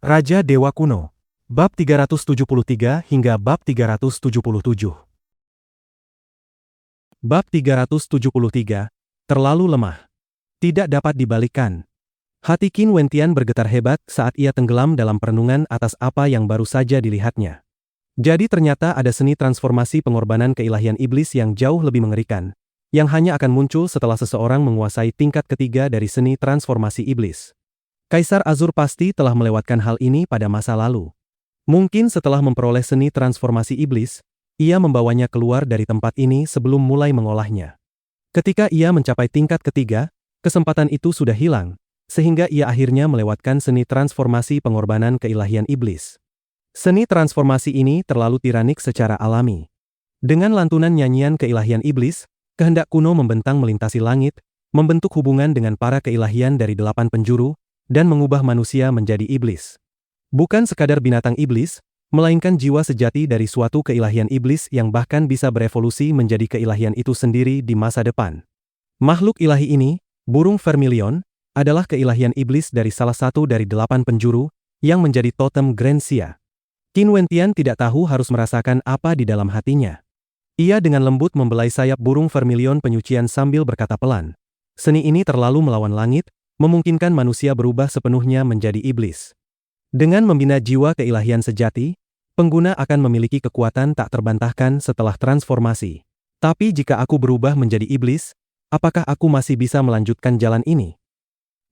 Raja Dewa Kuno. Bab 373 hingga bab 377. Bab 373, terlalu lemah. Tidak dapat dibalikkan. Hati Qin Wentian bergetar hebat saat ia tenggelam dalam perenungan atas apa yang baru saja dilihatnya. Jadi ternyata ada seni transformasi pengorbanan keilahian iblis yang jauh lebih mengerikan, yang hanya akan muncul setelah seseorang menguasai tingkat ketiga dari seni transformasi iblis. Kaisar Azur pasti telah melewatkan hal ini pada masa lalu. Mungkin setelah memperoleh seni transformasi iblis, ia membawanya keluar dari tempat ini sebelum mulai mengolahnya. Ketika ia mencapai tingkat ketiga, kesempatan itu sudah hilang, sehingga ia akhirnya melewatkan seni transformasi pengorbanan keilahian iblis. Seni transformasi ini terlalu tiranik secara alami. Dengan lantunan nyanyian keilahian iblis, kehendak kuno membentang melintasi langit, membentuk hubungan dengan para keilahian dari 8 penjuru, dan mengubah manusia menjadi iblis. Bukan sekadar binatang iblis, melainkan jiwa sejati dari suatu keilahian iblis yang bahkan bisa berevolusi menjadi keilahian itu sendiri di masa depan. Makhluk ilahi ini, burung vermilion, adalah keilahian iblis dari salah satu dari 8 penjuru, yang menjadi totem Grand Xia. Qin Wentian tidak tahu harus merasakan apa di dalam hatinya. Ia dengan lembut membelai sayap burung vermilion penyucian sambil berkata pelan, "Seni ini terlalu melawan langit, memungkinkan manusia berubah sepenuhnya menjadi iblis. Dengan membina jiwa keilahian sejati, pengguna akan memiliki kekuatan tak terbantahkan setelah transformasi. Tapi jika aku berubah menjadi iblis, apakah aku masih bisa melanjutkan jalan ini?"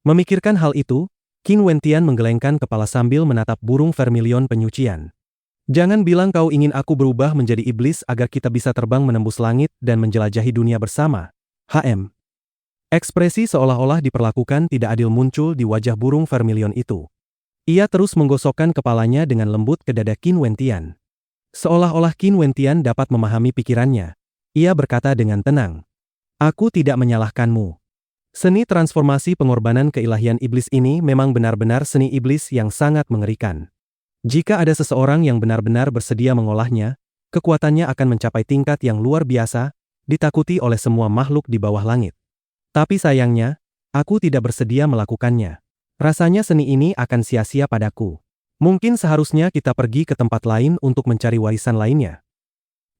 Memikirkan hal itu, Qin Wentian menggelengkan kepala sambil menatap burung vermilion penyucian. "Jangan bilang kau ingin aku berubah menjadi iblis agar kita bisa terbang menembus langit dan menjelajahi dunia bersama, HM." Ekspresi seolah-olah diperlakukan tidak adil muncul di wajah burung vermilion itu. Ia terus menggosokkan kepalanya dengan lembut ke dada Qin Wentian. Seolah-olah Qin Wentian dapat memahami pikirannya. Ia berkata dengan tenang, "Aku tidak menyalahkanmu. Seni transformasi pengorbanan keilahian iblis ini memang benar-benar seni iblis yang sangat mengerikan. Jika ada seseorang yang benar-benar bersedia mengolahnya, kekuatannya akan mencapai tingkat yang luar biasa, ditakuti oleh semua makhluk di bawah langit. Tapi sayangnya, aku tidak bersedia melakukannya. Rasanya seni ini akan sia-sia padaku. Mungkin seharusnya kita pergi ke tempat lain untuk mencari warisan lainnya."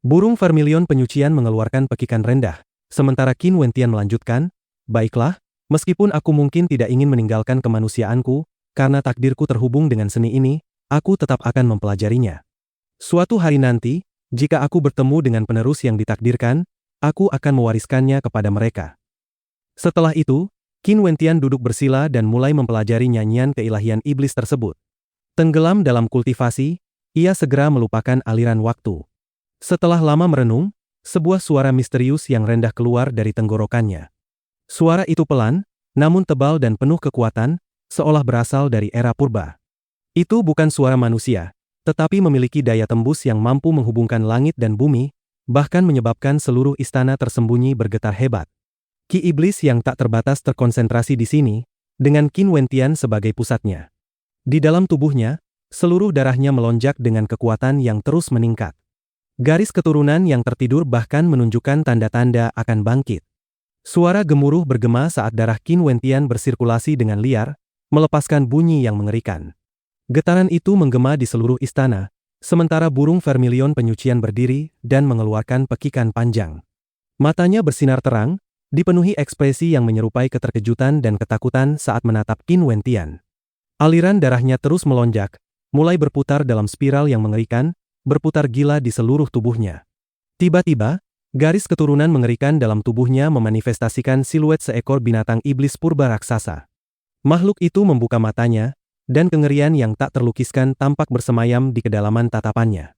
Burung vermilion penyucian mengeluarkan pekikan rendah, sementara Qin Wentian melanjutkan, "Baiklah, meskipun aku mungkin tidak ingin meninggalkan kemanusiaanku, karena takdirku terhubung dengan seni ini, aku tetap akan mempelajarinya. Suatu hari nanti, jika aku bertemu dengan penerus yang ditakdirkan, aku akan mewariskannya kepada mereka." Setelah itu, Qin Wentian duduk bersila dan mulai mempelajari nyanyian keilahian iblis tersebut. Tenggelam dalam kultivasi, ia segera melupakan aliran waktu. Setelah lama merenung, sebuah suara misterius yang rendah keluar dari tenggorokannya. Suara itu pelan, namun tebal dan penuh kekuatan, seolah berasal dari era purba. Itu bukan suara manusia, tetapi memiliki daya tembus yang mampu menghubungkan langit dan bumi, bahkan menyebabkan seluruh istana tersembunyi bergetar hebat. Ki iblis yang tak terbatas terkonsentrasi di sini, dengan Qin Wentian sebagai pusatnya. Di dalam tubuhnya, seluruh darahnya melonjak dengan kekuatan yang terus meningkat. Garis keturunan yang tertidur bahkan menunjukkan tanda-tanda akan bangkit. Suara gemuruh bergema saat darah Qin Wentian bersirkulasi dengan liar, melepaskan bunyi yang mengerikan. Getaran itu menggema di seluruh istana, sementara burung vermilion penyucian berdiri dan mengeluarkan pekikan panjang. Matanya bersinar terang, dipenuhi ekspresi yang menyerupai keterkejutan dan ketakutan saat menatap Qin Wentian. Aliran darahnya terus melonjak, mulai berputar dalam spiral yang mengerikan, berputar gila di seluruh tubuhnya. Tiba-tiba, garis keturunan mengerikan dalam tubuhnya memanifestasikan siluet seekor binatang iblis purba raksasa. Makhluk itu membuka matanya, dan kengerian yang tak terlukiskan tampak bersemayam di kedalaman tatapannya.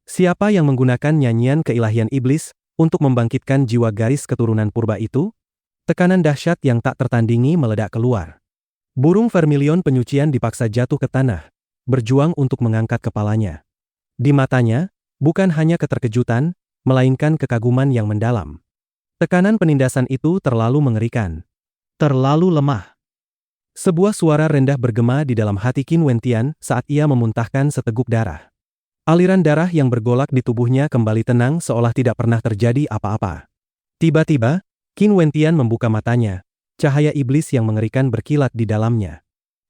Siapa yang menggunakan nyanyian keilahian iblis untuk membangkitkan jiwa garis keturunan purba itu? Tekanan dahsyat yang tak tertandingi meledak keluar. Burung vermilion penyucian dipaksa jatuh ke tanah, berjuang untuk mengangkat kepalanya. Di matanya, bukan hanya keterkejutan, melainkan kekaguman yang mendalam. Tekanan penindasan itu terlalu mengerikan. Terlalu lemah. Sebuah suara rendah bergema di dalam hati Qin Wentian saat ia memuntahkan seteguk darah. Aliran darah yang bergolak di tubuhnya kembali tenang seolah tidak pernah terjadi apa-apa. Tiba-tiba, Qin Wentian membuka matanya, cahaya iblis yang mengerikan berkilat di dalamnya.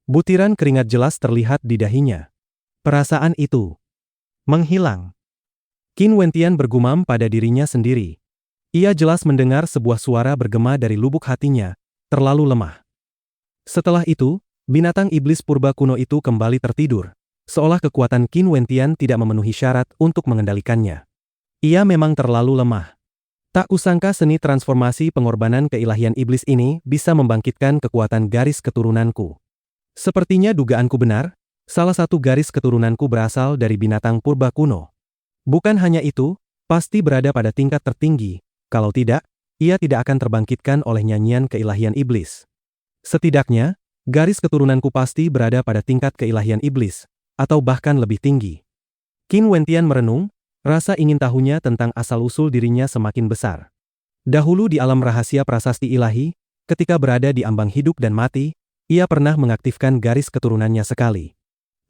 Butiran keringat jelas terlihat di dahinya. Perasaan itu menghilang. Qin Wentian bergumam pada dirinya sendiri. Ia jelas mendengar sebuah suara bergema dari lubuk hatinya, terlalu lemah. Setelah itu, binatang iblis purba kuno itu kembali tertidur, seolah kekuatan Qin Wentian tidak memenuhi syarat untuk mengendalikannya. Ia memang terlalu lemah. Tak kusangka seni transformasi pengorbanan keilahian iblis ini bisa membangkitkan kekuatan garis keturunanku. Sepertinya dugaanku benar, salah satu garis keturunanku berasal dari binatang purba kuno. Bukan hanya itu, pasti berada pada tingkat tertinggi, kalau tidak, ia tidak akan terbangkitkan oleh nyanyian keilahian iblis. Setidaknya, garis keturunanku pasti berada pada tingkat keilahian iblis, atau bahkan lebih tinggi. Qin Wentian merenung, rasa ingin tahunya tentang asal-usul dirinya semakin besar. Dahulu di alam rahasia prasasti ilahi, ketika berada di ambang hidup dan mati, ia pernah mengaktifkan garis keturunannya sekali.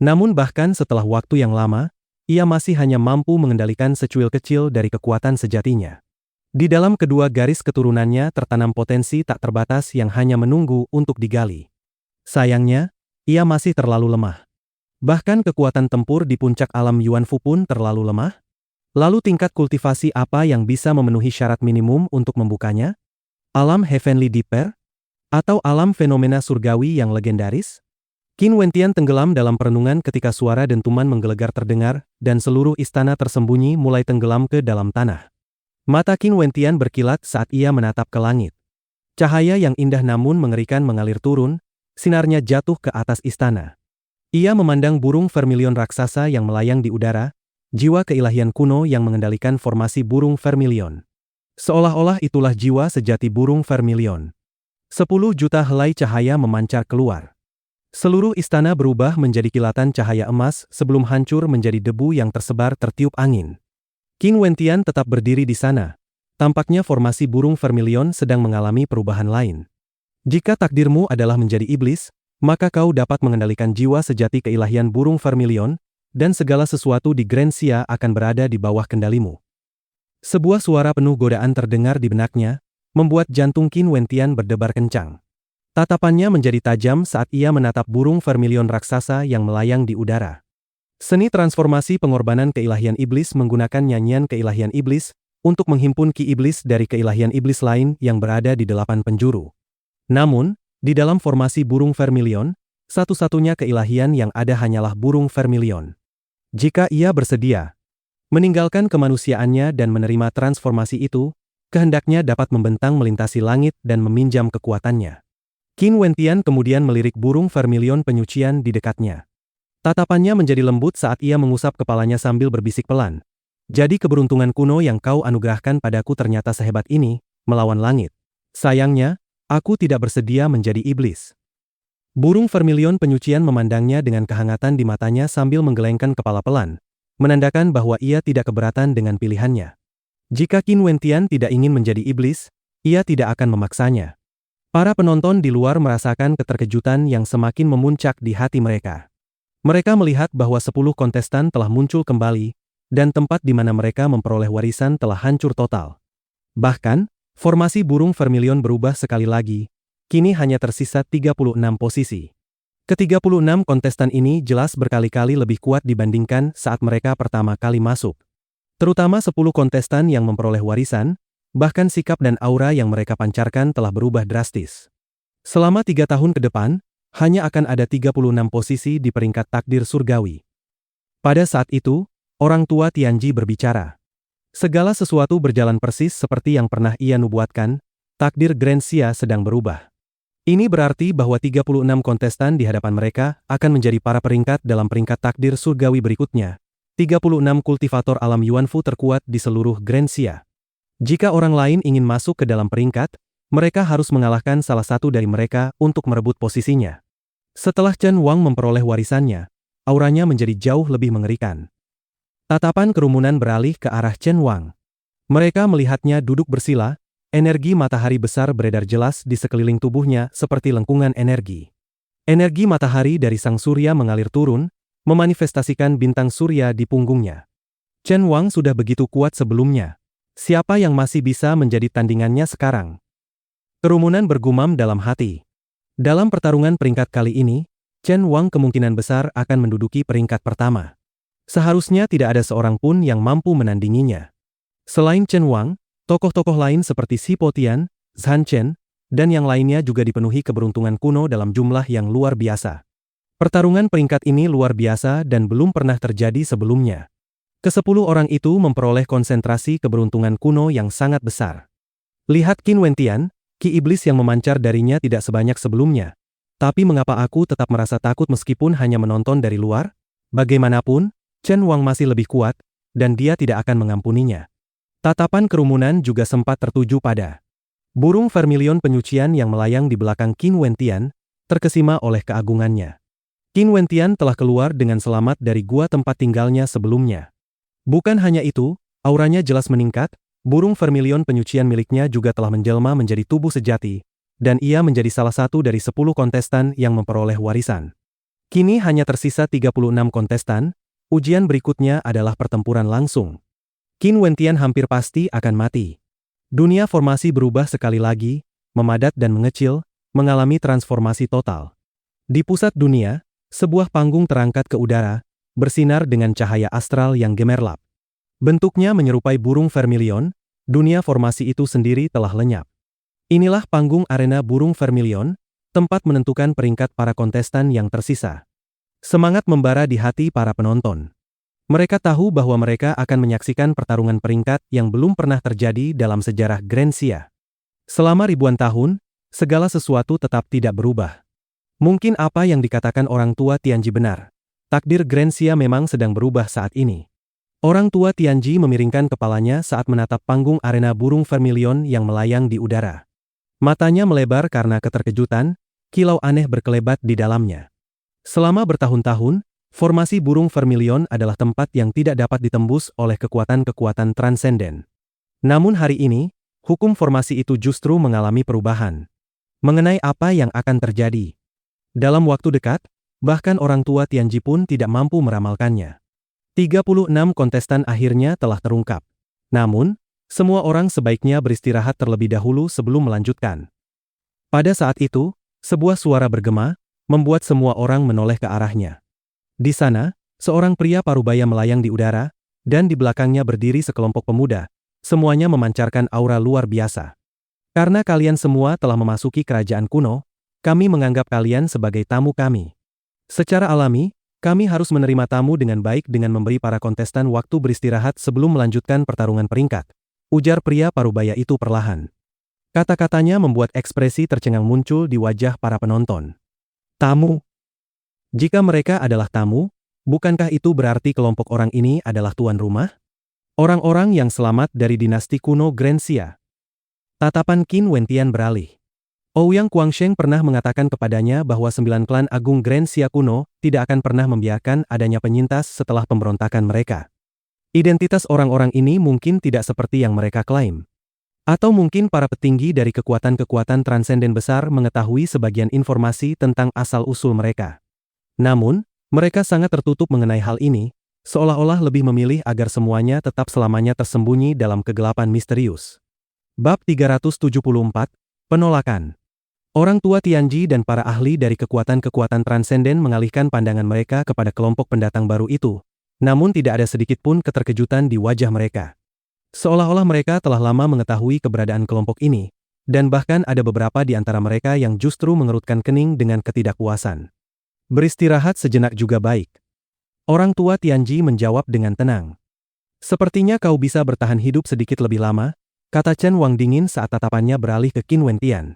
Namun bahkan setelah waktu yang lama, ia masih hanya mampu mengendalikan secuil kecil dari kekuatan sejatinya. Di dalam kedua garis keturunannya tertanam potensi tak terbatas yang hanya menunggu untuk digali. Sayangnya, ia masih terlalu lemah. Bahkan kekuatan tempur di puncak alam Yuanfu pun terlalu lemah. Lalu tingkat kultivasi apa yang bisa memenuhi syarat minimum untuk membukanya? Alam Heavenly Deeper? Atau alam fenomena surgawi yang legendaris? Qin Wentian tenggelam dalam perenungan ketika suara dentuman menggelegar terdengar, dan seluruh istana tersembunyi mulai tenggelam ke dalam tanah. Mata Qin Wentian berkilat saat ia menatap ke langit. Cahaya yang indah namun mengerikan mengalir turun, sinarnya jatuh ke atas istana. Ia memandang burung vermilion raksasa yang melayang di udara, jiwa keilahian kuno yang mengendalikan formasi burung vermilion. Seolah-olah itulah jiwa sejati burung vermilion. 10 juta helai cahaya memancar keluar. Seluruh istana berubah menjadi kilatan cahaya emas sebelum hancur menjadi debu yang tersebar tertiup angin. Qin Wentian tetap berdiri di sana. Tampaknya formasi burung vermilion sedang mengalami perubahan lain. Jika takdirmu adalah menjadi iblis, maka kau dapat mengendalikan jiwa sejati keilahian burung vermilion, dan segala sesuatu di Grensia akan berada di bawah kendalimu. Sebuah suara penuh godaan terdengar di benaknya, membuat jantung Qin Wentian berdebar kencang. Tatapannya menjadi tajam saat ia menatap burung vermilion raksasa yang melayang di udara. Seni transformasi pengorbanan keilahian iblis menggunakan nyanyian keilahian iblis untuk menghimpun ki iblis dari keilahian iblis lain yang berada di 8 penjuru. Namun, di dalam formasi burung vermilion, satu-satunya keilahian yang ada hanyalah burung vermilion. Jika ia bersedia meninggalkan kemanusiaannya dan menerima transformasi itu, kehendaknya dapat membentang melintasi langit dan meminjam kekuatannya. Qin Wentian kemudian melirik burung vermilion penyucian di dekatnya. Tatapannya menjadi lembut saat ia mengusap kepalanya sambil berbisik pelan. Jadi keberuntungan kuno yang kau anugerahkan padaku ternyata sehebat ini, melawan langit. Sayangnya, aku tidak bersedia menjadi iblis. Burung vermilion penyucian memandangnya dengan kehangatan di matanya sambil menggelengkan kepala pelan, menandakan bahwa ia tidak keberatan dengan pilihannya. Jika Qin Wentian tidak ingin menjadi iblis, ia tidak akan memaksanya. Para penonton di luar merasakan keterkejutan yang semakin memuncak di hati mereka. Mereka melihat bahwa 10 kontestan telah muncul kembali, dan tempat di mana mereka memperoleh warisan telah hancur total. Bahkan, formasi burung vermilion berubah sekali lagi, kini hanya tersisa 36 posisi. Ke-36 kontestan ini jelas berkali-kali lebih kuat dibandingkan saat mereka pertama kali masuk. Terutama 10 kontestan yang memperoleh warisan, bahkan sikap dan aura yang mereka pancarkan telah berubah drastis. Selama 3 tahun ke depan, hanya akan ada 36 posisi di peringkat takdir surgawi. Pada saat itu, orang tua Tianji berbicara. Segala sesuatu berjalan persis seperti yang pernah ia nubuatkan, takdir Grensia sedang berubah. Ini berarti bahwa 36 kontestan di hadapan mereka akan menjadi para peringkat dalam peringkat takdir surgawi berikutnya. 36 kultivator alam Yuanfu terkuat di seluruh Grensia. Jika orang lain ingin masuk ke dalam peringkat, mereka harus mengalahkan salah satu dari mereka untuk merebut posisinya. Setelah Chen Wang memperoleh warisannya, auranya menjadi jauh lebih mengerikan. Tatapan kerumunan beralih ke arah Chen Wang. Mereka melihatnya duduk bersila, energi matahari besar beredar jelas di sekeliling tubuhnya seperti lengkungan energi. Energi matahari dari sang surya mengalir turun, memanifestasikan bintang surya di punggungnya. Chen Wang sudah begitu kuat sebelumnya. Siapa yang masih bisa menjadi tandingannya sekarang? Kerumunan bergumam dalam hati. Dalam pertarungan peringkat kali ini, Chen Wang kemungkinan besar akan menduduki peringkat pertama. Seharusnya tidak ada seorang pun yang mampu menandinginya. Selain Chen Wang, tokoh-tokoh lain seperti Si Potian, Zhan Chen, dan yang lainnya juga dipenuhi keberuntungan kuno dalam jumlah yang luar biasa. Pertarungan peringkat ini luar biasa dan belum pernah terjadi sebelumnya. Ke-10 orang itu memperoleh konsentrasi keberuntungan kuno yang sangat besar. Lihat Qin Wentian, ki iblis yang memancar darinya tidak sebanyak sebelumnya. Tapi mengapa aku tetap merasa takut meskipun hanya menonton dari luar? Bagaimanapun, Chen Wang masih lebih kuat, dan dia tidak akan mengampuninya. Tatapan kerumunan juga sempat tertuju pada burung vermilion penyucian yang melayang di belakang Qin Wentian, terkesima oleh keagungannya. Qin Wentian telah keluar dengan selamat dari gua tempat tinggalnya sebelumnya. Bukan hanya itu, auranya jelas meningkat, burung vermilion penyucian miliknya juga telah menjelma menjadi tubuh sejati, dan ia menjadi salah satu dari 10 kontestan yang memperoleh warisan. Kini hanya tersisa 36 kontestan. Ujian berikutnya adalah pertempuran langsung. Qin Wentian hampir pasti akan mati. Dunia formasi berubah sekali lagi, memadat dan mengecil, mengalami transformasi total. Di pusat dunia, sebuah panggung terangkat ke udara, bersinar dengan cahaya astral yang gemerlap. Bentuknya menyerupai burung vermilion, dunia formasi itu sendiri telah lenyap. Inilah panggung arena burung vermilion, tempat menentukan peringkat para kontestan yang tersisa. Semangat membara di hati para penonton. Mereka tahu bahwa mereka akan menyaksikan pertarungan peringkat yang belum pernah terjadi dalam sejarah Grensia. Selama ribuan tahun, segala sesuatu tetap tidak berubah. Mungkin apa yang dikatakan orang tua Tianji benar. Takdir Grensia memang sedang berubah saat ini. Orang tua Tianji memiringkan kepalanya saat menatap panggung arena burung vermilion yang melayang di udara. Matanya melebar karena keterkejutan, kilau aneh berkelebat di dalamnya. Selama bertahun-tahun, formasi burung vermilion adalah tempat yang tidak dapat ditembus oleh kekuatan-kekuatan transenden. Namun hari ini, hukum formasi itu justru mengalami perubahan. Mengenai apa yang akan terjadi dalam waktu dekat, bahkan orang tua Tianji pun tidak mampu meramalkannya. 36 kontestan akhirnya telah terungkap. Namun, semua orang sebaiknya beristirahat terlebih dahulu sebelum melanjutkan. Pada saat itu, sebuah suara bergema, membuat semua orang menoleh ke arahnya. Di sana, seorang pria parubaya melayang di udara, dan di belakangnya berdiri sekelompok pemuda, semuanya memancarkan aura luar biasa. Karena kalian semua telah memasuki kerajaan kuno, kami menganggap kalian sebagai tamu kami. Secara alami, kami harus menerima tamu dengan baik dengan memberi para kontestan waktu beristirahat sebelum melanjutkan pertarungan peringkat, ujar pria parubaya itu perlahan. Kata-katanya membuat ekspresi tercengang muncul di wajah para penonton. Tamu. Jika mereka adalah tamu, bukankah itu berarti kelompok orang ini adalah tuan rumah? Orang-orang yang selamat dari dinasti kuno Grensia. Tatapan Qin Wentian beralih. Ouyang Guangsheng pernah mengatakan kepadanya bahwa 9 klan agung Grensia kuno tidak akan pernah membiarkan adanya penyintas setelah pemberontakan mereka. Identitas orang-orang ini mungkin tidak seperti yang mereka klaim. Atau mungkin para petinggi dari kekuatan-kekuatan transenden besar mengetahui sebagian informasi tentang asal-usul mereka. Namun, mereka sangat tertutup mengenai hal ini, seolah-olah lebih memilih agar semuanya tetap selamanya tersembunyi dalam kegelapan misterius. Bab 374, Penolakan. Orang tua Tianji dan para ahli dari kekuatan-kekuatan transenden mengalihkan pandangan mereka kepada kelompok pendatang baru itu, namun tidak ada sedikit pun keterkejutan di wajah mereka. Seolah-olah mereka telah lama mengetahui keberadaan kelompok ini, dan bahkan ada beberapa di antara mereka yang justru mengerutkan kening dengan ketidakpuasan. Beristirahat sejenak juga baik. Orang tua Tianji menjawab dengan tenang. Sepertinya kau bisa bertahan hidup sedikit lebih lama, kata Chen Wang dingin saat tatapannya beralih ke Qin Wentian.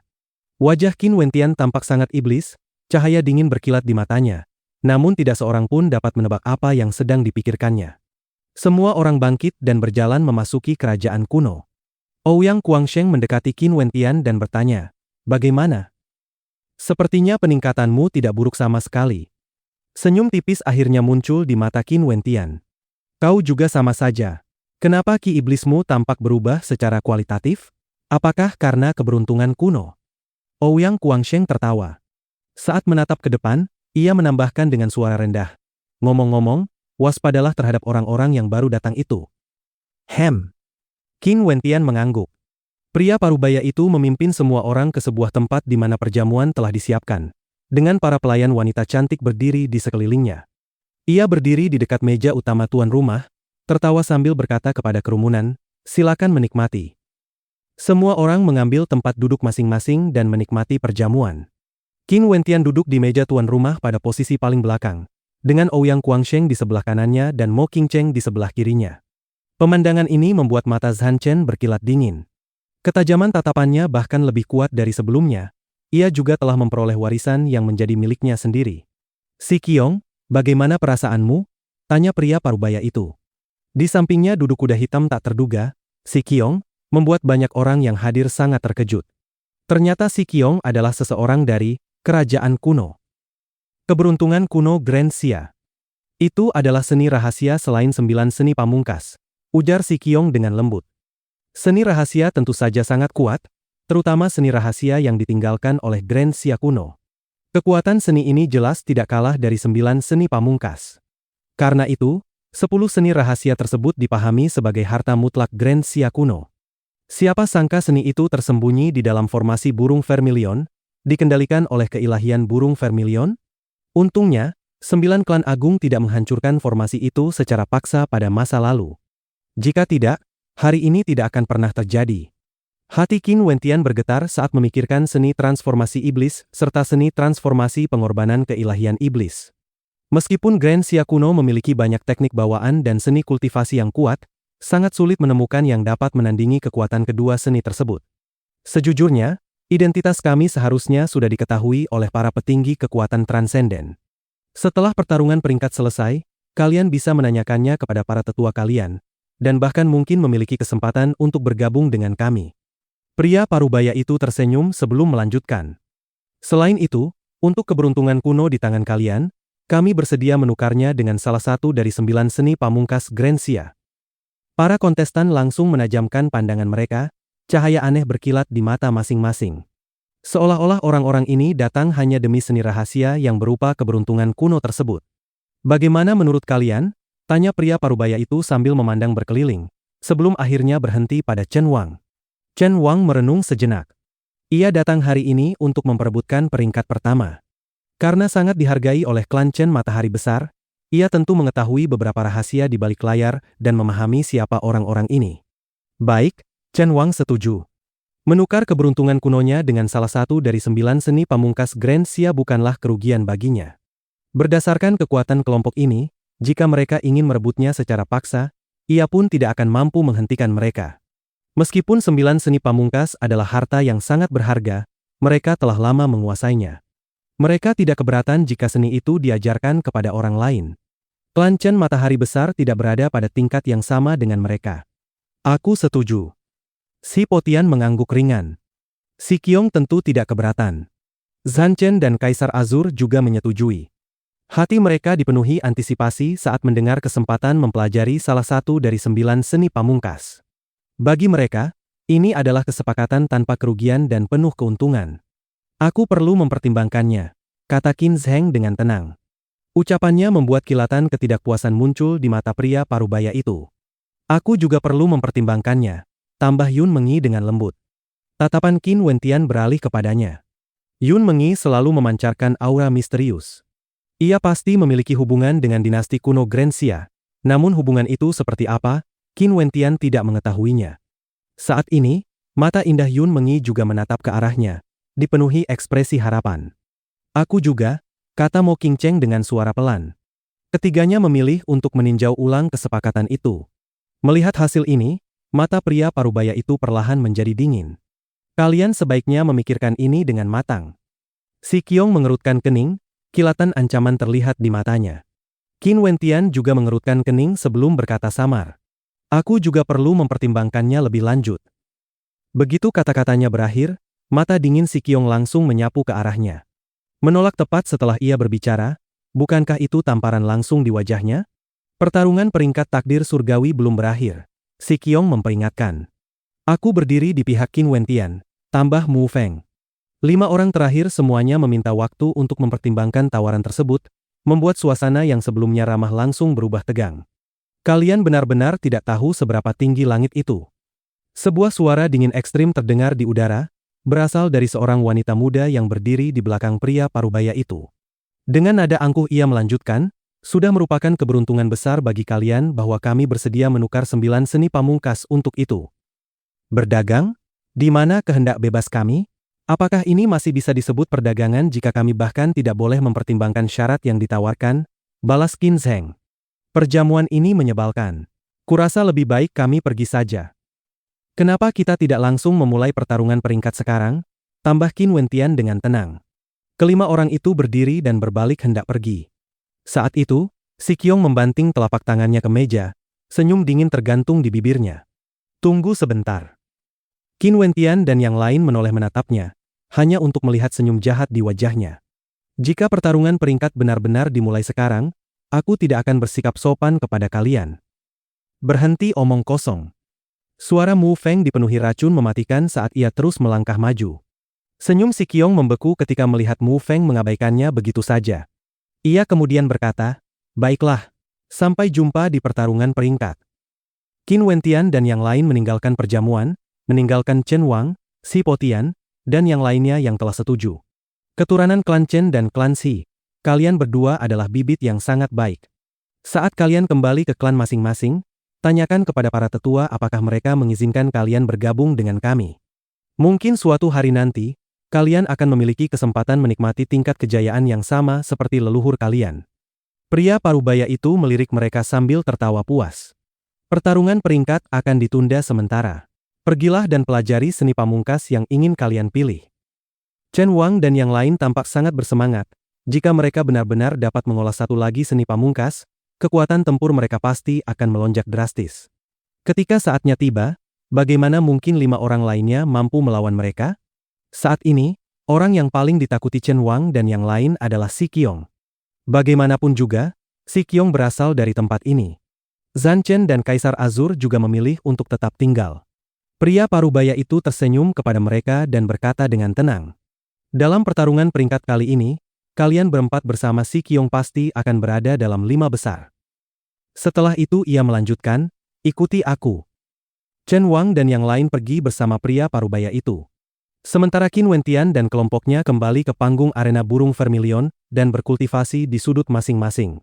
Wajah Qin Wentian tampak sangat iblis, cahaya dingin berkilat di matanya, namun tidak seorang pun dapat menebak apa yang sedang dipikirkannya. Semua orang bangkit dan berjalan memasuki kerajaan kuno. Ouyang Guangsheng mendekati Qin Wentian dan bertanya, "Bagaimana? Sepertinya peningkatanmu tidak buruk sama sekali." Senyum tipis akhirnya muncul di mata Qin Wentian. "Kau juga sama saja. Kenapa ki iblismu tampak berubah secara kualitatif? Apakah karena keberuntungan kuno?" Ouyang Guangsheng tertawa. Saat menatap ke depan, ia menambahkan dengan suara rendah, "Ngomong-ngomong, waspadalah terhadap orang-orang yang baru datang itu." Qin Wentian mengangguk. Pria parubaya itu memimpin semua orang ke sebuah tempat di mana perjamuan telah disiapkan. dengan para pelayan wanita cantik berdiri di sekelilingnya. Ia berdiri di dekat meja utama tuan rumah, tertawa sambil berkata kepada kerumunan, "Silakan menikmati." Semua orang mengambil tempat duduk masing-masing dan menikmati perjamuan. Qin Wentian duduk di meja tuan rumah pada posisi paling belakang, dengan Ouyang Guangsheng di sebelah kanannya dan Mo Qingcheng di sebelah kirinya. Pemandangan ini membuat mata Zhan Chen berkilat dingin. Ketajaman tatapannya bahkan lebih kuat dari sebelumnya. Ia juga telah memperoleh warisan yang menjadi miliknya sendiri. "Si Qiong, bagaimana perasaanmu?" tanya pria parubaya itu. Di sampingnya duduk kuda hitam tak terduga, Si Qiong, membuat banyak orang yang hadir sangat terkejut. Ternyata Si Qiong adalah seseorang dari kerajaan kuno. Keberuntungan kuno Grand Xia. Itu adalah seni rahasia selain 9 seni pamungkas, ujar Si Qiong dengan lembut. Seni rahasia tentu saja sangat kuat, terutama seni rahasia yang ditinggalkan oleh Grand Xia kuno. Kekuatan seni ini jelas tidak kalah dari 9 seni pamungkas. Karena itu, 10 seni rahasia tersebut dipahami sebagai harta mutlak Grand Xia kuno. Siapa sangka seni itu tersembunyi di dalam formasi burung vermilion, dikendalikan oleh keilahian burung vermilion? Untungnya, 9 klan agung tidak menghancurkan formasi itu secara paksa pada masa lalu. Jika tidak, hari ini tidak akan pernah terjadi. Hati Qin Wentian bergetar saat memikirkan seni transformasi iblis serta seni transformasi pengorbanan keilahian iblis. Meskipun Grand Xia kuno memiliki banyak teknik bawaan dan seni kultivasi yang kuat, sangat sulit menemukan yang dapat menandingi kekuatan kedua seni tersebut. Sejujurnya, identitas kami seharusnya sudah diketahui oleh para petinggi kekuatan transenden. Setelah pertarungan peringkat selesai, kalian bisa menanyakannya kepada para tetua kalian, dan bahkan mungkin memiliki kesempatan untuk bergabung dengan kami. Pria parubaya itu tersenyum sebelum melanjutkan. Selain itu, untuk keberuntungan kuno di tangan kalian, kami bersedia menukarnya dengan salah satu dari 9 seni pamungkas Grand Xia. Para kontestan langsung menajamkan pandangan mereka, cahaya aneh berkilat di mata masing-masing. Seolah-olah orang-orang ini datang hanya demi seni rahasia yang berupa keberuntungan kuno tersebut. "Bagaimana menurut kalian?" tanya pria parubaya itu sambil memandang berkeliling, sebelum akhirnya berhenti pada Chen Wang. Chen Wang merenung sejenak. Ia datang hari ini untuk memperebutkan peringkat pertama. Karena sangat dihargai oleh klan Chen Matahari Besar, ia tentu mengetahui beberapa rahasia di balik layar dan memahami siapa orang-orang ini. Baik, Chen Wang setuju. Menukar keberuntungan kunonya dengan salah satu dari 9 seni pamungkas Grand Xia bukanlah kerugian baginya. Berdasarkan kekuatan kelompok ini, jika mereka ingin merebutnya secara paksa, ia pun tidak akan mampu menghentikan mereka. Meskipun 9 seni pamungkas adalah harta yang sangat berharga, mereka telah lama menguasainya. Mereka tidak keberatan jika seni itu diajarkan kepada orang lain. Klan Chen Matahari Besar tidak berada pada tingkat yang sama dengan mereka. Aku setuju. Si Potian mengangguk ringan. Si Qiong tentu tidak keberatan. Zhan Chen dan Kaisar Azur juga menyetujui. Hati mereka dipenuhi antisipasi saat mendengar kesempatan mempelajari salah satu dari 9 seni pamungkas. Bagi mereka, ini adalah kesepakatan tanpa kerugian dan penuh keuntungan. "Aku perlu mempertimbangkannya," kata Qin Zheng dengan tenang. Ucapannya membuat kilatan ketidakpuasan muncul di mata pria parubaya itu. "Aku juga perlu mempertimbangkannya," tambah Yun Mengyi dengan lembut. Tatapan Qin Wentian beralih kepadanya. Yun Mengyi selalu memancarkan aura misterius. Ia pasti memiliki hubungan dengan dinasti kuno Grand Xia, namun hubungan itu seperti apa, Qin Wentian tidak mengetahuinya. Saat ini, mata indah Yun Mengyi juga menatap ke arahnya, dipenuhi ekspresi harapan. "Aku juga," kata Mo Qingcheng dengan suara pelan. Ketiganya memilih untuk meninjau ulang kesepakatan itu. Melihat hasil ini, mata pria parubaya itu perlahan menjadi dingin. "Kalian sebaiknya memikirkan ini dengan matang." Si Qiong mengerutkan kening, kilatan ancaman terlihat di matanya. Qin Wentian juga mengerutkan kening sebelum berkata samar. "Aku juga perlu mempertimbangkannya lebih lanjut." Begitu kata-katanya berakhir, mata dingin Si Qiong langsung menyapu ke arahnya. Menolak tepat setelah ia berbicara, bukankah itu tamparan langsung di wajahnya? Pertarungan peringkat takdir surgawi belum berakhir. Si Qiong memperingatkan. "Aku berdiri di pihak Qin Wentian," tambah Mu Feng. 5 orang terakhir semuanya meminta waktu untuk mempertimbangkan tawaran tersebut, membuat suasana yang sebelumnya ramah langsung berubah tegang. "Kalian benar-benar tidak tahu seberapa tinggi langit itu." Sebuah suara dingin ekstrim terdengar di udara, berasal dari seorang wanita muda yang berdiri di belakang pria parubaya itu. Dengan nada angkuh ia melanjutkan, sudah merupakan keberuntungan besar bagi kalian bahwa kami bersedia menukar 9 seni pamungkas untuk itu. Berdagang? Di mana kehendak bebas kami? Apakah ini masih bisa disebut perdagangan jika kami bahkan tidak boleh mempertimbangkan syarat yang ditawarkan? Balas Qin Zheng. Perjamuan ini menyebalkan. Kurasa lebih baik kami pergi saja. Kenapa kita tidak langsung memulai pertarungan peringkat sekarang? Tambah Qin Wentian dengan tenang. Kelima orang itu berdiri dan berbalik hendak pergi. Saat itu, Si Qiong membanting telapak tangannya ke meja, senyum dingin tergantung di bibirnya. Tunggu sebentar. Qin Wentian dan yang lain menoleh menatapnya, hanya untuk melihat senyum jahat di wajahnya. Jika pertarungan peringkat benar-benar dimulai sekarang, aku tidak akan bersikap sopan kepada kalian. Berhenti omong kosong. Suara Mu Feng dipenuhi racun mematikan saat ia terus melangkah maju. Senyum Si Qiong membeku ketika melihat Mu Feng mengabaikannya begitu saja. Ia kemudian berkata, "Baiklah, sampai jumpa di pertarungan peringkat." Qin Wentian dan yang lain meninggalkan perjamuan, meninggalkan Chen Wang, Si Potian, dan yang lainnya yang telah setuju. Keturunan klan Chen dan klan Si, kalian berdua adalah bibit yang sangat baik. Saat kalian kembali ke klan masing-masing, tanyakan kepada para tetua apakah mereka mengizinkan kalian bergabung dengan kami. Mungkin suatu hari nanti, kalian akan memiliki kesempatan menikmati tingkat kejayaan yang sama seperti leluhur kalian. Pria parubaya itu melirik mereka sambil tertawa puas. Pertarungan peringkat akan ditunda sementara. Pergilah dan pelajari seni pamungkas yang ingin kalian pilih. Chen Wang dan yang lain tampak sangat bersemangat. Jika mereka benar-benar dapat mengolah satu lagi seni pamungkas, kekuatan tempur mereka pasti akan melonjak drastis. Ketika saatnya tiba, bagaimana mungkin 5 orang lainnya mampu melawan mereka? Saat ini, orang yang paling ditakuti Chen Wang dan yang lain adalah Si Qiong. Bagaimanapun juga, Si Qiong berasal dari tempat ini. Zhan Chen dan Kaisar Azur juga memilih untuk tetap tinggal. Pria parubaya itu tersenyum kepada mereka dan berkata dengan tenang. Dalam pertarungan peringkat kali ini, kalian berempat bersama Si Qiong pasti akan berada dalam 5 besar. Setelah itu ia melanjutkan, ikuti aku. Chen Wang dan yang lain pergi bersama pria parubaya itu. Sementara Qin Wentian dan kelompoknya kembali ke panggung arena burung vermilion dan berkultivasi di sudut masing-masing.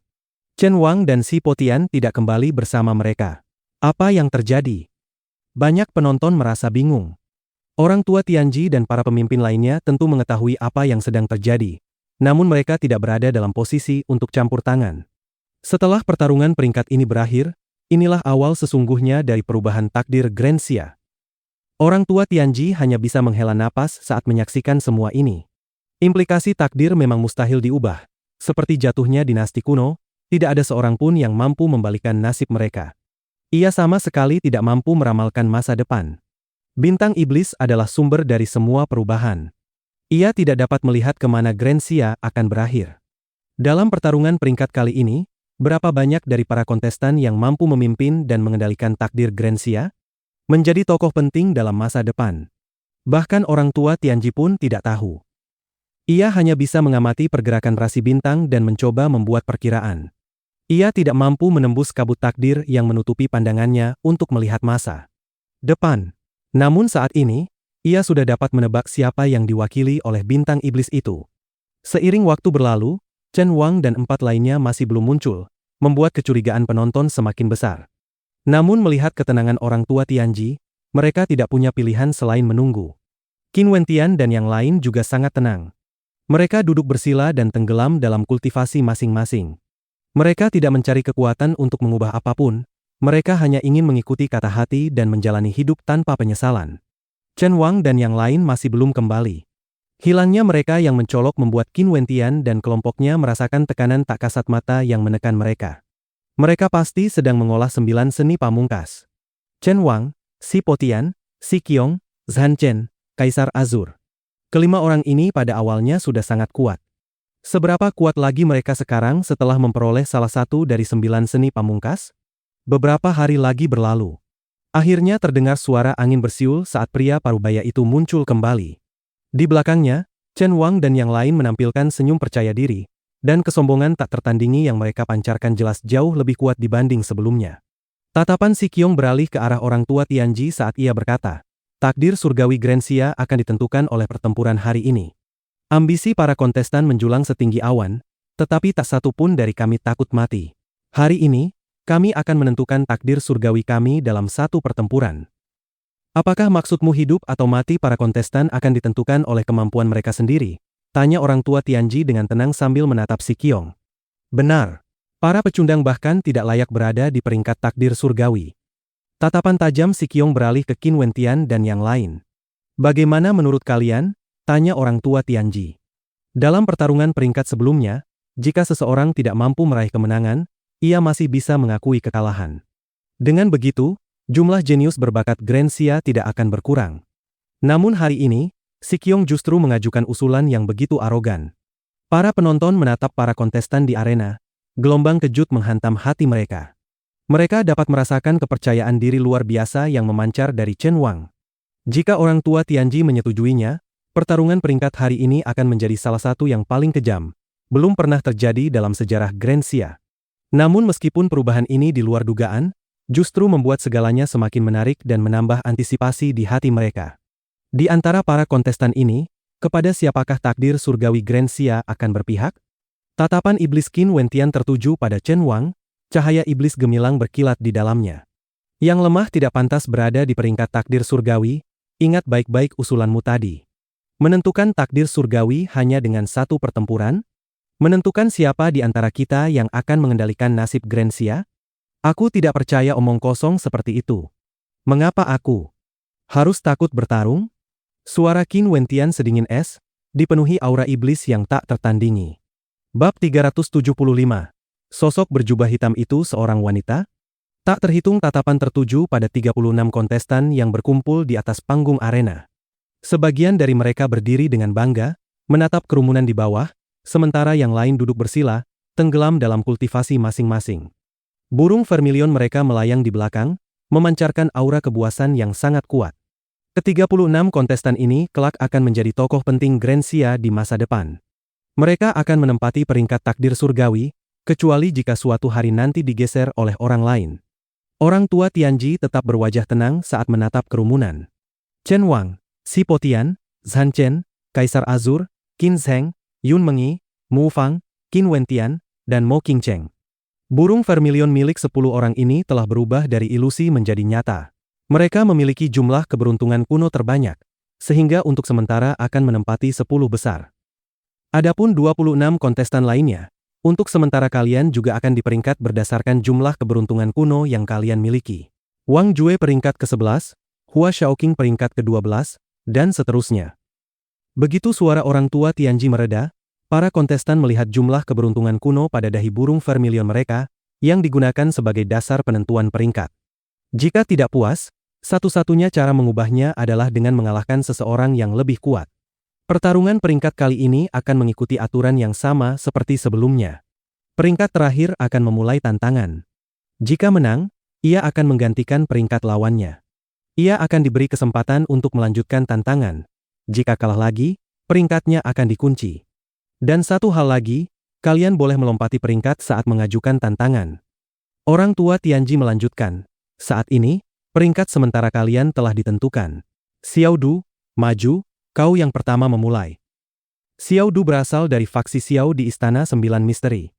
Chen Wang dan Si Potian tidak kembali bersama mereka. Apa yang terjadi? Banyak penonton merasa bingung. Orang tua Tianji dan para pemimpin lainnya tentu mengetahui apa yang sedang terjadi, namun mereka tidak berada dalam posisi untuk campur tangan. Setelah pertarungan peringkat ini berakhir, inilah awal sesungguhnya dari perubahan takdir Grand Xia. Orang tua Tianji hanya bisa menghela napas saat menyaksikan semua ini. Implikasi takdir memang mustahil diubah. Seperti jatuhnya dinasti kuno, tidak ada seorang pun yang mampu membalikkan nasib mereka. Ia sama sekali tidak mampu meramalkan masa depan. Bintang iblis adalah sumber dari semua perubahan. Ia tidak dapat melihat kemana Grand Xia akan berakhir. Dalam pertarungan peringkat kali ini, berapa banyak dari para kontestan yang mampu memimpin dan mengendalikan takdir Grand Xia? Menjadi tokoh penting dalam masa depan. Bahkan orang tua Tianji pun tidak tahu. Ia hanya bisa mengamati pergerakan rasi bintang dan mencoba membuat perkiraan. Ia tidak mampu menembus kabut takdir yang menutupi pandangannya untuk melihat masa depan. Namun saat ini, ia sudah dapat menebak siapa yang diwakili oleh bintang iblis itu. Seiring waktu berlalu, Chen Wang dan 4 lainnya masih belum muncul, membuat kecurigaan penonton semakin besar. Namun melihat ketenangan orang tua Tianji, mereka tidak punya pilihan selain menunggu. Qin Wentian dan yang lain juga sangat tenang. Mereka duduk bersila dan tenggelam dalam kultivasi masing-masing. Mereka tidak mencari kekuatan untuk mengubah apapun. Mereka hanya ingin mengikuti kata hati dan menjalani hidup tanpa penyesalan. Chen Wang dan yang lain masih belum kembali. Hilangnya mereka yang mencolok membuat Qin Wentian dan kelompoknya merasakan tekanan tak kasat mata yang menekan mereka. Mereka pasti sedang mengolah 9 seni pamungkas. Chen Wang, Si Potian, Si Qiong, Zhan Chen, Kaisar Azur. Kelima orang ini pada awalnya sudah sangat kuat. Seberapa kuat lagi mereka sekarang setelah memperoleh salah satu dari 9 seni pamungkas? Beberapa hari lagi berlalu. Akhirnya terdengar suara angin bersiul saat pria parubaya itu muncul kembali. Di belakangnya, Chen Wang dan yang lain menampilkan senyum percaya diri, dan kesombongan tak tertandingi yang mereka pancarkan jelas jauh lebih kuat dibanding sebelumnya. Tatapan Si Qiong beralih ke arah orang tua Tianji saat ia berkata, takdir surgawi Grensia akan ditentukan oleh pertempuran hari ini. Ambisi para kontestan menjulang setinggi awan, tetapi tak satu pun dari kami takut mati. Hari ini, kami akan menentukan takdir surgawi kami dalam satu pertempuran. Apakah maksudmu hidup atau mati para kontestan akan ditentukan oleh kemampuan mereka sendiri? Tanya orang tua Tianji dengan tenang sambil menatap Si Qiong. Benar. Para pecundang bahkan tidak layak berada di peringkat takdir surgawi. Tatapan tajam Si Qiong beralih ke Qin Wentian dan yang lain. Bagaimana menurut kalian? Tanya orang tua Tianji. Dalam pertarungan peringkat sebelumnya, jika seseorang tidak mampu meraih kemenangan, ia masih bisa mengakui kekalahan. Dengan begitu, jumlah jenius berbakat Grensia tidak akan berkurang. Namun hari ini, Si Qiong justru mengajukan usulan yang begitu arogan. Para penonton menatap para kontestan di arena. Gelombang kejut menghantam hati mereka. Mereka dapat merasakan kepercayaan diri luar biasa yang memancar dari Chen Wang. Jika orang tua Tianji menyetujuinya, pertarungan peringkat hari ini akan menjadi salah satu yang paling kejam. Belum pernah terjadi dalam sejarah Grensia. Namun meskipun perubahan ini di luar dugaan, justru membuat segalanya semakin menarik dan menambah antisipasi di hati mereka. Di antara para kontestan ini, kepada siapakah takdir surgawi Grensia akan berpihak? Tatapan iblis Qin Wentian tertuju pada Chen Wang, cahaya iblis gemilang berkilat di dalamnya. Yang lemah tidak pantas berada di peringkat takdir surgawi, ingat baik-baik usulanmu tadi. Menentukan takdir surgawi hanya dengan satu pertempuran? Menentukan siapa di antara kita yang akan mengendalikan nasib Grensia? Aku tidak percaya omong kosong seperti itu. Mengapa aku harus takut bertarung? Suara Qin Wentian sedingin es, dipenuhi aura iblis yang tak tertandingi. Bab 375. Sosok berjubah hitam itu seorang wanita? Tak terhitung tatapan tertuju pada 36 kontestan yang berkumpul di atas panggung arena. Sebagian dari mereka berdiri dengan bangga, menatap kerumunan di bawah, sementara yang lain duduk bersila, tenggelam dalam kultivasi masing-masing. Burung vermilion mereka melayang di belakang, memancarkan aura kebuasan yang sangat kuat. Ke-36 kontestan ini kelak akan menjadi tokoh penting Grensia di masa depan. Mereka akan menempati peringkat takdir surgawi, kecuali jika suatu hari nanti digeser oleh orang lain. Orang tua Tianji tetap berwajah tenang saat menatap kerumunan. Chen Wang, Si Potian, Zhan Chen, Kaisar Azur, Qin Zheng, Yun Mengyi, Mu Fang, Qin Wentian, dan Mo Qingcheng. Burung vermilion milik 10 orang ini telah berubah dari ilusi menjadi nyata. Mereka memiliki jumlah keberuntungan kuno terbanyak, sehingga untuk sementara akan menempati 10 besar. Adapun 26 kontestan lainnya, untuk sementara kalian juga akan diperingkat berdasarkan jumlah keberuntungan kuno yang kalian miliki. Wang Jue peringkat ke-11, Hua Shaoqing peringkat ke-12, dan seterusnya. Begitu suara orang tua Tianji mereda, para kontestan melihat jumlah keberuntungan kuno pada dahi burung vermilion mereka, yang digunakan sebagai dasar penentuan peringkat. Jika tidak puas, satu-satunya cara mengubahnya adalah dengan mengalahkan seseorang yang lebih kuat. Pertarungan peringkat kali ini akan mengikuti aturan yang sama seperti sebelumnya. Peringkat terakhir akan memulai tantangan. Jika menang, ia akan menggantikan peringkat lawannya. Ia akan diberi kesempatan untuk melanjutkan tantangan. Jika kalah lagi, peringkatnya akan dikunci. Dan satu hal lagi, kalian boleh melompati peringkat saat mengajukan tantangan. Orang tua Tianji melanjutkan, saat ini, peringkat sementara kalian telah ditentukan. Xiao Du, maju. Kau yang pertama memulai. Xiao Du berasal dari faksi Xiao di Istana 9 Misteri.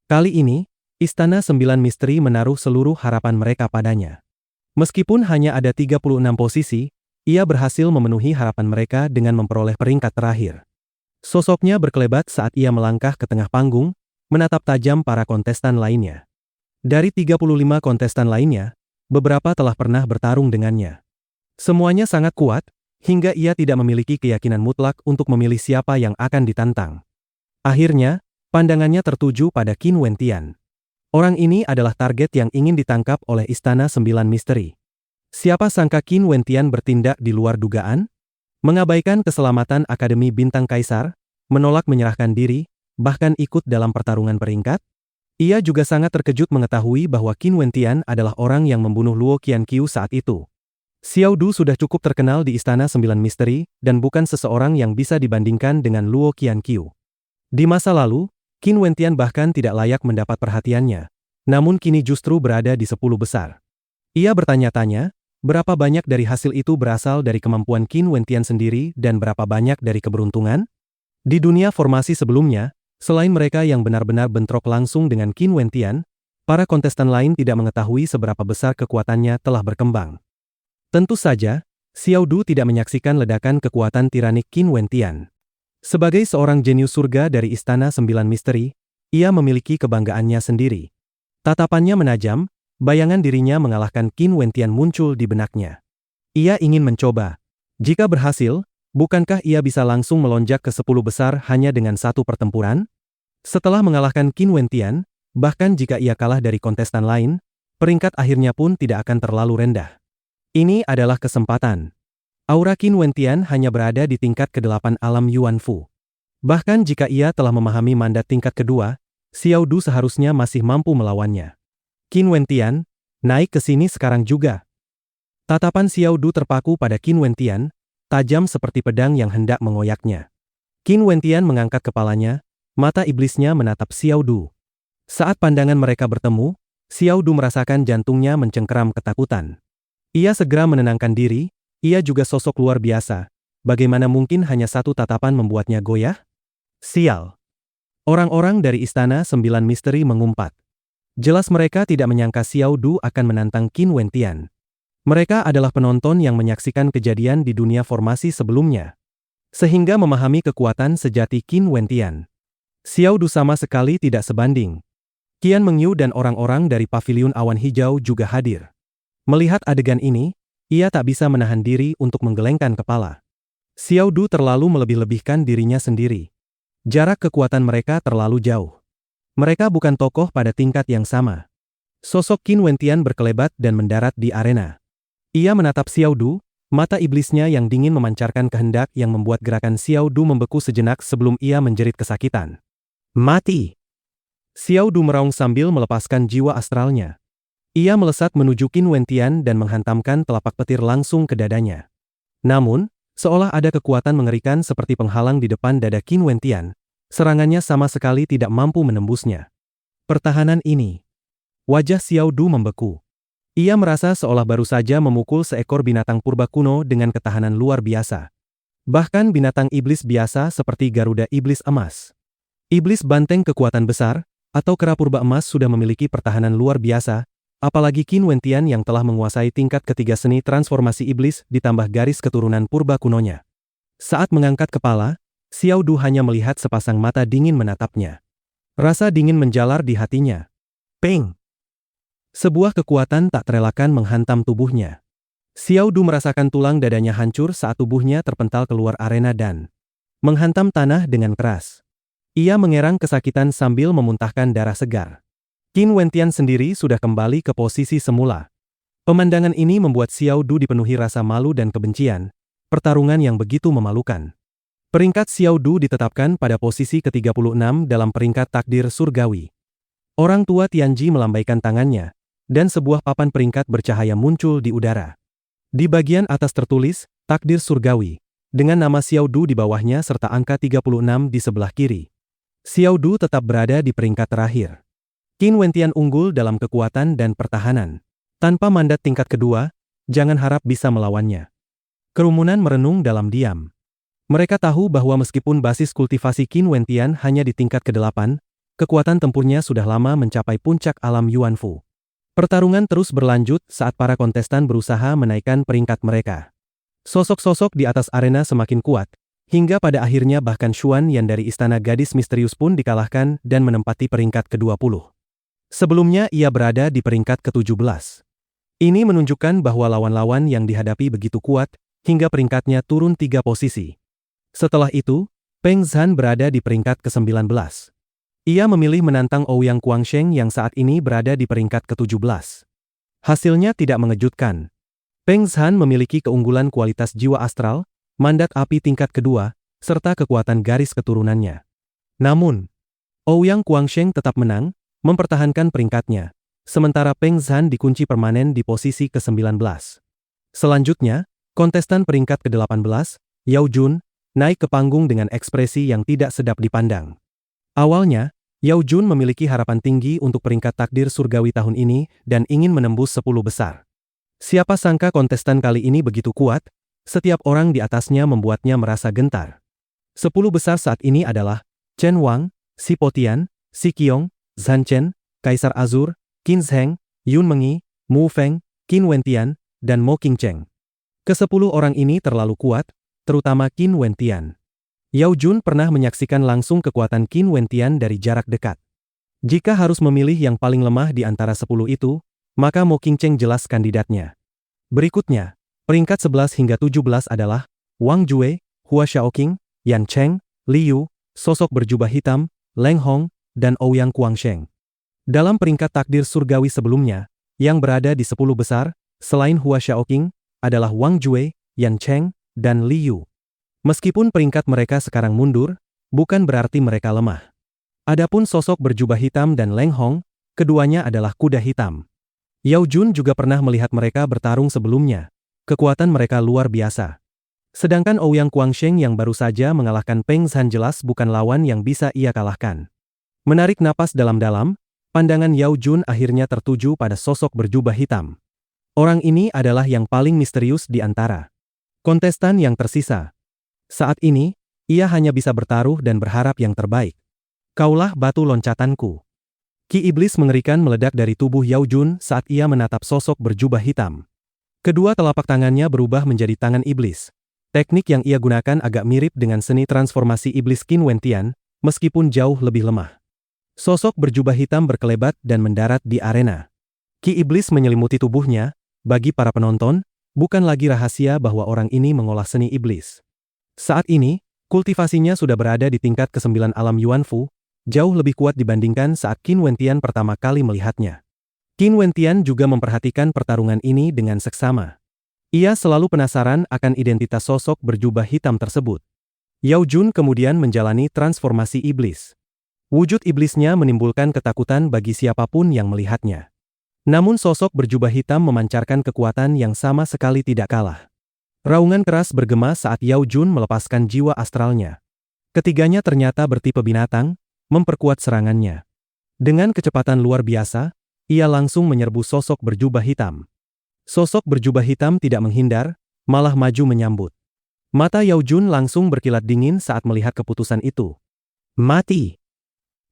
Kali ini, Istana 9 Misteri menaruh seluruh harapan mereka padanya. Meskipun hanya ada 36 posisi, ia berhasil memenuhi harapan mereka dengan memperoleh peringkat terakhir. Sosoknya berkelebat saat ia melangkah ke tengah panggung, menatap tajam para kontestan lainnya. Dari 35 kontestan lainnya, beberapa telah pernah bertarung dengannya. Semuanya sangat kuat, hingga ia tidak memiliki keyakinan mutlak untuk memilih siapa yang akan ditantang. Akhirnya, pandangannya tertuju pada Qin Wentian. Orang ini adalah target yang ingin ditangkap oleh Istana 9 Misteri. Siapa sangka Qin Wentian bertindak di luar dugaan? Mengabaikan keselamatan Akademi Bintang Kaisar, menolak menyerahkan diri, bahkan ikut dalam pertarungan peringkat? Ia juga sangat terkejut mengetahui bahwa Qin Wentian adalah orang yang membunuh Luo Qianqiu saat itu. Xiao Du sudah cukup terkenal di Istana 9 Misteri, dan bukan seseorang yang bisa dibandingkan dengan Luo Qianqiu. Di masa lalu, Qin Wentian bahkan tidak layak mendapat perhatiannya, namun kini justru berada di 10 besar. Ia bertanya-tanya, Berapa banyak dari hasil itu berasal dari kemampuan Qin Wentian sendiri dan berapa banyak dari keberuntungan? Di dunia formasi sebelumnya, selain mereka yang benar-benar bentrok langsung dengan Qin Wentian, para kontestan lain tidak mengetahui seberapa besar kekuatannya telah berkembang. Tentu saja, Xiao Du tidak menyaksikan ledakan kekuatan tiranik Qin Wentian. Sebagai seorang jenius surga dari Istana Sembilan Misteri, ia memiliki kebanggaannya sendiri. Tatapannya menajam, bayangan dirinya mengalahkan Qin Wentian muncul di benaknya. Ia ingin mencoba. Jika berhasil, bukankah ia bisa langsung melonjak ke 10 besar hanya dengan satu pertempuran? Setelah mengalahkan Qin Wentian, bahkan jika ia kalah dari kontestan lain, peringkat akhirnya pun tidak akan terlalu rendah. Ini adalah kesempatan. Aura Qin Wentian hanya berada di tingkat ke-8 alam Yuan Fu. Bahkan jika ia telah memahami mandat tingkat kedua, Xiao Du seharusnya masih mampu melawannya. Qin Wentian, naik ke sini sekarang juga. Tatapan Xiao Du terpaku pada Qin Wentian, tajam seperti pedang yang hendak mengoyaknya. Qin Wentian mengangkat kepalanya, mata iblisnya menatap Xiao Du. Saat pandangan mereka bertemu, Xiao Du merasakan jantungnya mencengkeram ketakutan. Ia segera menenangkan diri. Ia juga sosok luar biasa. Bagaimana mungkin hanya satu tatapan membuatnya goyah? Sial. Orang-orang dari Istana Sembilan Misteri mengumpat. Jelas mereka tidak menyangka Xiao Du akan menantang Qin Wentian. Mereka adalah penonton yang menyaksikan kejadian di dunia formasi sebelumnya, sehingga memahami kekuatan sejati Qin Wentian. Xiao Du sama sekali tidak sebanding. Qian Mengyu dan orang-orang dari Paviliun Awan Hijau juga hadir. Melihat adegan ini, ia tak bisa menahan diri untuk menggelengkan kepala. Xiao Du terlalu melebih-lebihkan dirinya sendiri. Jarak kekuatan mereka terlalu jauh. Mereka bukan tokoh pada tingkat yang sama. Sosok Qin Wentian berkelebat dan mendarat di arena. Ia menatap Xiao Du, mata iblisnya yang dingin memancarkan kehendak yang membuat gerakan Xiao Du membeku sejenak sebelum ia menjerit kesakitan. Mati! Xiao Du meraung sambil melepaskan jiwa astralnya. Ia melesat menuju Qin Wentian dan menghantamkan telapak petir langsung ke dadanya. Namun, seolah ada kekuatan mengerikan seperti penghalang di depan dada Qin Wentian, serangannya sama sekali tidak mampu menembusnya. Pertahanan ini. Wajah Xiao Du membeku. Ia merasa seolah baru saja memukul seekor binatang purba kuno dengan ketahanan luar biasa. Bahkan binatang iblis biasa seperti Garuda Iblis Emas. Iblis banteng kekuatan besar, atau kera purba emas sudah memiliki pertahanan luar biasa, apalagi Qin Wentian yang telah menguasai tingkat ketiga seni transformasi iblis ditambah garis keturunan purba kunonya. Saat mengangkat kepala, Xiao Du hanya melihat sepasang mata dingin menatapnya. Rasa dingin menjalar di hatinya. Peng! Sebuah kekuatan tak terelakkan menghantam tubuhnya. Xiao Du merasakan tulang dadanya hancur saat tubuhnya terpental keluar arena dan menghantam tanah dengan keras. Ia mengerang kesakitan sambil memuntahkan darah segar. Qin Wentian sendiri sudah kembali ke posisi semula. Pemandangan ini membuat Xiao Du dipenuhi rasa malu dan kebencian, pertarungan yang begitu memalukan. Peringkat Xiao Du ditetapkan pada posisi ke-36 dalam peringkat takdir surgawi. Orang tua Tianji melambaikan tangannya, dan sebuah papan peringkat bercahaya muncul di udara. Di bagian atas tertulis, takdir surgawi, dengan nama Xiao Du di bawahnya serta angka 36 di sebelah kiri. Xiao Du tetap berada di peringkat terakhir. Qin Wentian unggul dalam kekuatan dan pertahanan. Tanpa mandat tingkat kedua, jangan harap bisa melawannya. Kerumunan merenung dalam diam. Mereka tahu bahwa meskipun basis kultivasi Qin Wentian hanya di tingkat ke-8, kekuatan tempurnya sudah lama mencapai puncak alam Yuan Fu. Pertarungan terus berlanjut saat para kontestan berusaha menaikkan peringkat mereka. Sosok-sosok di atas arena semakin kuat, hingga pada akhirnya bahkan Xuan Yan dari Istana Gadis Misterius pun dikalahkan dan menempati peringkat ke-20. Sebelumnya ia berada di peringkat ke-17. Ini menunjukkan bahwa lawan-lawan yang dihadapi begitu kuat, hingga peringkatnya turun 3 posisi. Setelah itu, Peng Zhan berada di peringkat ke-19. Ia memilih menantang Ouyang Guangsheng yang saat ini berada di peringkat ke-17. Hasilnya tidak mengejutkan. Peng Zhan memiliki keunggulan kualitas jiwa astral, mandat api tingkat kedua, serta kekuatan garis keturunannya. Namun, Ouyang Guangsheng tetap menang, mempertahankan peringkatnya, sementara Peng Zhan dikunci permanen di posisi ke-19. Selanjutnya, kontestan peringkat ke-18, Yao Jun, naik ke panggung dengan ekspresi yang tidak sedap dipandang. Awalnya, Yao Jun memiliki harapan tinggi untuk peringkat takdir surgawi tahun ini dan ingin menembus 10 besar. Siapa sangka kontestan kali ini begitu kuat, setiap orang di atasnya membuatnya merasa gentar. 10 besar saat ini adalah Chen Wang, Si Potian, Si Qiong, Zhan Chen, Kaisar Azur, Qin Zheng, Yun Mengyi, Mu Feng, Qin Wentian, dan Mo Qingcheng. Ke-10 orang ini terlalu kuat, terutama Qin Wentian. Yao Jun pernah menyaksikan langsung kekuatan Qin Wentian dari jarak dekat. Jika harus memilih yang paling lemah di antara 10 itu, maka Mo Qingcheng jelas kandidatnya. Berikutnya, peringkat 11 hingga 17 adalah Wang Jue, Hua Xiaoqing, Yan Cheng, Li Yu, sosok berjubah hitam, Leng Hong, dan Ouyang Guangsheng. Dalam peringkat takdir surgawi sebelumnya, yang berada di 10 besar, selain Hua Xiaoqing, adalah Wang Jue, Yan Cheng, dan Li Yu. Meskipun peringkat mereka sekarang mundur, bukan berarti mereka lemah. Adapun sosok berjubah hitam dan Leng Hong, keduanya adalah kuda hitam. Yao Jun juga pernah melihat mereka bertarung sebelumnya. Kekuatan mereka luar biasa. Sedangkan Ouyang Guangsheng yang baru saja mengalahkan Peng Zhan jelas bukan lawan yang bisa ia kalahkan. Menarik napas dalam-dalam, pandangan Yao Jun akhirnya tertuju pada sosok berjubah hitam. Orang ini adalah yang paling misterius di antara kontestan yang tersisa. Saat ini, ia hanya bisa bertaruh dan berharap yang terbaik. Kaulah batu loncatanku. Ki iblis mengerikan meledak dari tubuh Yao Jun saat ia menatap sosok berjubah hitam. Kedua telapak tangannya berubah menjadi tangan iblis. Teknik yang ia gunakan agak mirip dengan seni transformasi iblis Qin Wentian, meskipun jauh lebih lemah. Sosok berjubah hitam berkelebat dan mendarat di arena. Ki iblis menyelimuti tubuhnya. Bagi para penonton, bukan lagi rahasia bahwa orang ini mengolah seni iblis. Saat ini, kultivasinya sudah berada di tingkat ke-9 alam Yuanfu, jauh lebih kuat dibandingkan saat Qin Wentian pertama kali melihatnya. Qin Wentian juga memperhatikan pertarungan ini dengan seksama. Ia selalu penasaran akan identitas sosok berjubah hitam tersebut. Yao Jun kemudian menjalani transformasi iblis. Wujud iblisnya menimbulkan ketakutan bagi siapapun yang melihatnya. Namun sosok berjubah hitam memancarkan kekuatan yang sama sekali tidak kalah. Raungan keras bergema saat Yao Jun melepaskan jiwa astralnya. Ketiganya ternyata bertipe binatang, memperkuat serangannya. Dengan kecepatan luar biasa, ia langsung menyerbu sosok berjubah hitam. Sosok berjubah hitam tidak menghindar, malah maju menyambut. Mata Yao Jun langsung berkilat dingin saat melihat keputusan itu. Mati!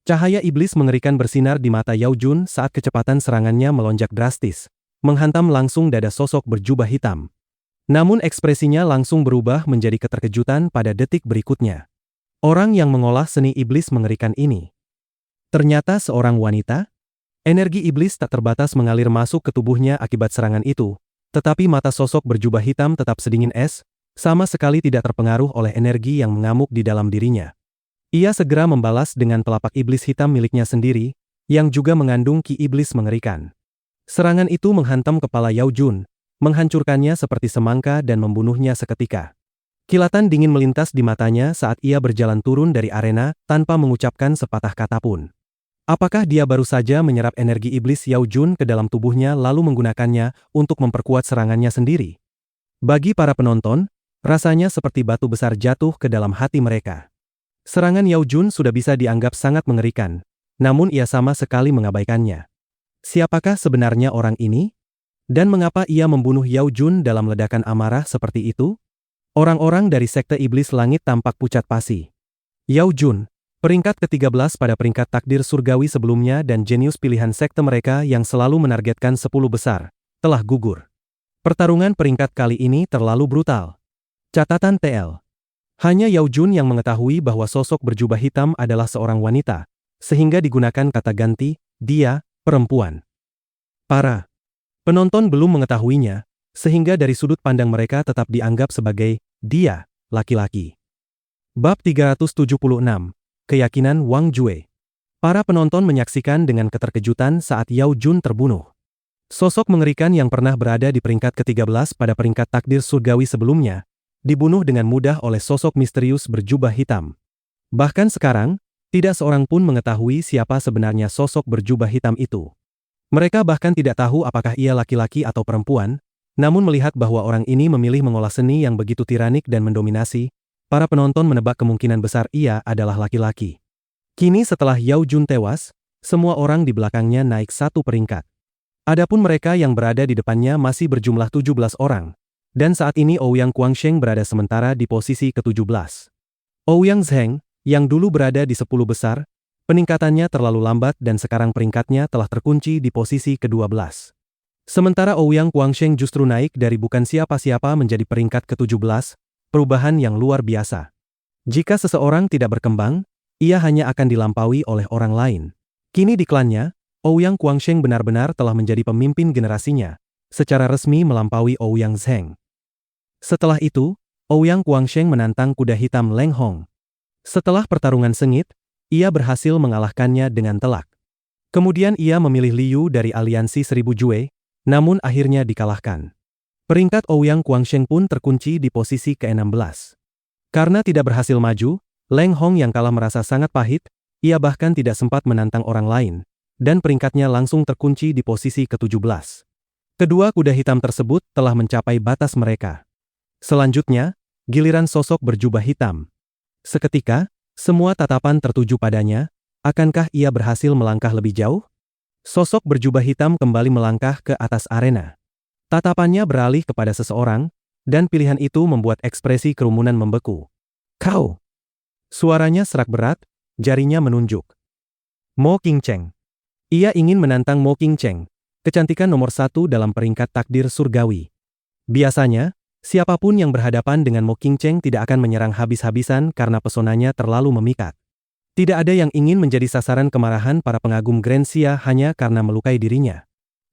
Cahaya iblis mengerikan bersinar di mata Yao Jun saat kecepatan serangannya melonjak drastis, menghantam langsung dada sosok berjubah hitam. Namun ekspresinya langsung berubah menjadi keterkejutan pada detik berikutnya. Orang yang mengolah seni iblis mengerikan ini ternyata seorang wanita? Energi iblis tak terbatas mengalir masuk ke tubuhnya akibat serangan itu, tetapi mata sosok berjubah hitam tetap sedingin es, sama sekali tidak terpengaruh oleh energi yang mengamuk di dalam dirinya. Ia segera membalas dengan telapak iblis hitam miliknya sendiri, yang juga mengandung ki iblis mengerikan. Serangan itu menghantam kepala Yao Jun, menghancurkannya seperti semangka dan membunuhnya seketika. Kilatan dingin melintas di matanya saat ia berjalan turun dari arena tanpa mengucapkan sepatah kata pun. Apakah dia baru saja menyerap energi iblis Yao Jun ke dalam tubuhnya lalu menggunakannya untuk memperkuat serangannya sendiri? Bagi para penonton, rasanya seperti batu besar jatuh ke dalam hati mereka. Serangan Yao Jun sudah bisa dianggap sangat mengerikan, namun ia sama sekali mengabaikannya. Siapakah sebenarnya orang ini? Dan mengapa ia membunuh Yao Jun dalam ledakan amarah seperti itu? Orang-orang dari sekte iblis langit tampak pucat pasi. Yao Jun, peringkat ke-13 pada peringkat takdir surgawi sebelumnya dan jenius pilihan sekte mereka yang selalu menargetkan 10 besar, telah gugur. Pertarungan peringkat kali ini terlalu brutal. Catatan TL. Hanya Yao Jun yang mengetahui bahwa sosok berjubah hitam adalah seorang wanita, sehingga digunakan kata ganti, dia, perempuan. Para penonton belum mengetahuinya, sehingga dari sudut pandang mereka tetap dianggap sebagai, dia, laki-laki. Bab 376. Keyakinan Wang Jue. Para penonton menyaksikan dengan keterkejutan saat Yao Jun terbunuh. Sosok mengerikan yang pernah berada di peringkat ke-13 pada peringkat takdir surgawi sebelumnya, dibunuh dengan mudah oleh sosok misterius berjubah hitam. Bahkan sekarang, tidak seorang pun mengetahui siapa sebenarnya sosok berjubah hitam itu. Mereka bahkan tidak tahu apakah ia laki-laki atau perempuan, namun melihat bahwa orang ini memilih mengolah seni yang begitu tiranik dan mendominasi, para penonton menebak kemungkinan besar ia adalah laki-laki. Kini setelah Yao Jun tewas, semua orang di belakangnya naik satu peringkat. Adapun mereka yang berada di depannya masih berjumlah 17 orang, dan saat ini Ouyang Guangsheng berada sementara di posisi ke-17. Ouyang Zheng, yang dulu berada di 10 besar, peningkatannya terlalu lambat dan sekarang peringkatnya telah terkunci di posisi ke-12. Sementara Ouyang Guangsheng justru naik dari bukan siapa-siapa menjadi peringkat ke-17, perubahan yang luar biasa. Jika seseorang tidak berkembang, ia hanya akan dilampaui oleh orang lain. Kini di klannya, Ouyang Guangsheng benar-benar telah menjadi pemimpin generasinya, secara resmi melampaui Ouyang Zheng. Setelah itu, Ouyang Guangsheng menantang kuda hitam Leng Hong. Setelah pertarungan sengit, ia berhasil mengalahkannya dengan telak. Kemudian ia memilih Liu dari aliansi Seribu Jue, namun akhirnya dikalahkan. Peringkat Ouyang Guangsheng pun terkunci di posisi ke-16. Karena tidak berhasil maju, Leng Hong yang kalah merasa sangat pahit, ia bahkan tidak sempat menantang orang lain, dan peringkatnya langsung terkunci di posisi ke-17. Kedua kuda hitam tersebut telah mencapai batas mereka. Selanjutnya, giliran sosok berjubah hitam. Seketika, semua tatapan tertuju padanya, akankah ia berhasil melangkah lebih jauh? Sosok berjubah hitam kembali melangkah ke atas arena. Tatapannya beralih kepada seseorang, dan pilihan itu membuat ekspresi kerumunan membeku. Kau! Suaranya serak berat, jarinya menunjuk. Mo Qingcheng. Ia ingin menantang Mo Qingcheng, kecantikan nomor 1 dalam peringkat takdir surgawi. Biasanya, siapapun yang berhadapan dengan Mo Qingcheng tidak akan menyerang habis-habisan karena pesonanya terlalu memikat. Tidak ada yang ingin menjadi sasaran kemarahan para pengagum Grand Xia hanya karena melukai dirinya.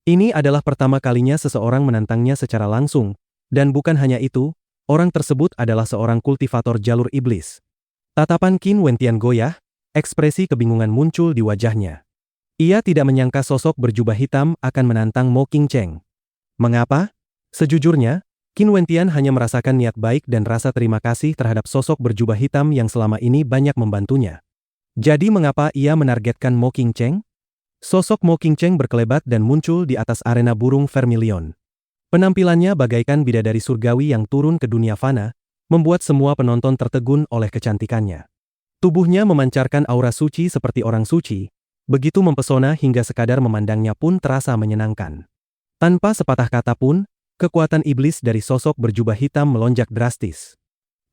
Ini adalah pertama kalinya seseorang menantangnya secara langsung, dan bukan hanya itu, orang tersebut adalah seorang kultivator jalur iblis. Tatapan Qin Wentian goyah, ekspresi kebingungan muncul di wajahnya. Ia tidak menyangka sosok berjubah hitam akan menantang Mo Qingcheng. Mengapa? Sejujurnya, Qin Wentian hanya merasakan niat baik dan rasa terima kasih terhadap sosok berjubah hitam yang selama ini banyak membantunya. Jadi mengapa ia menargetkan Mo Qingcheng? Sosok Mo Qingcheng berkelebat dan muncul di atas arena burung vermilion. Penampilannya bagaikan bidadari surgawi yang turun ke dunia fana, membuat semua penonton tertegun oleh kecantikannya. Tubuhnya memancarkan aura suci seperti orang suci, begitu mempesona hingga sekadar memandangnya pun terasa menyenangkan. Tanpa sepatah kata pun, kekuatan iblis dari sosok berjubah hitam melonjak drastis.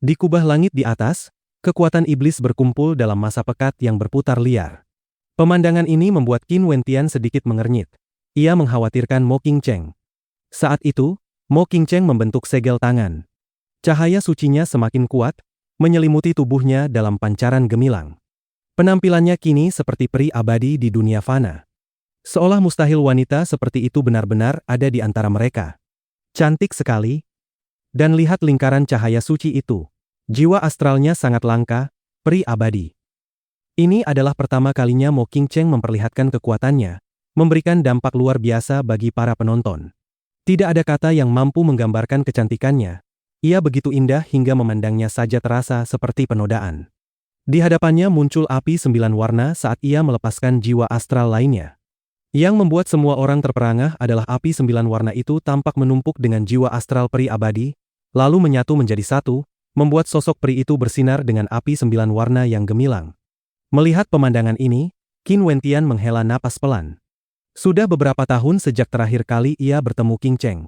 Di kubah langit di atas, kekuatan iblis berkumpul dalam masa pekat yang berputar liar. Pemandangan ini membuat Qin Wentian sedikit mengernyit. Ia mengkhawatirkan Mo Qingcheng. Saat itu, Mo Qingcheng membentuk segel tangan. Cahaya sucinya semakin kuat, menyelimuti tubuhnya dalam pancaran gemilang. Penampilannya kini seperti peri abadi di dunia fana. Seolah mustahil wanita seperti itu benar-benar ada di antara mereka. Cantik sekali. Dan lihat lingkaran cahaya suci itu. Jiwa astralnya sangat langka, peri abadi. Ini adalah pertama kalinya Mo Qingcheng memperlihatkan kekuatannya, memberikan dampak luar biasa bagi para penonton. Tidak ada kata yang mampu menggambarkan kecantikannya. Ia begitu indah hingga memandangnya saja terasa seperti penodaan. Di hadapannya muncul api 9 warna saat ia melepaskan jiwa astral lainnya. Yang membuat semua orang terperangah adalah api 9 warna itu tampak menumpuk dengan jiwa astral peri abadi, lalu menyatu menjadi satu, membuat sosok peri itu bersinar dengan api 9 warna yang gemilang. Melihat pemandangan ini, Qin Wentian menghela napas pelan. Sudah beberapa tahun sejak terakhir kali ia bertemu Qingcheng.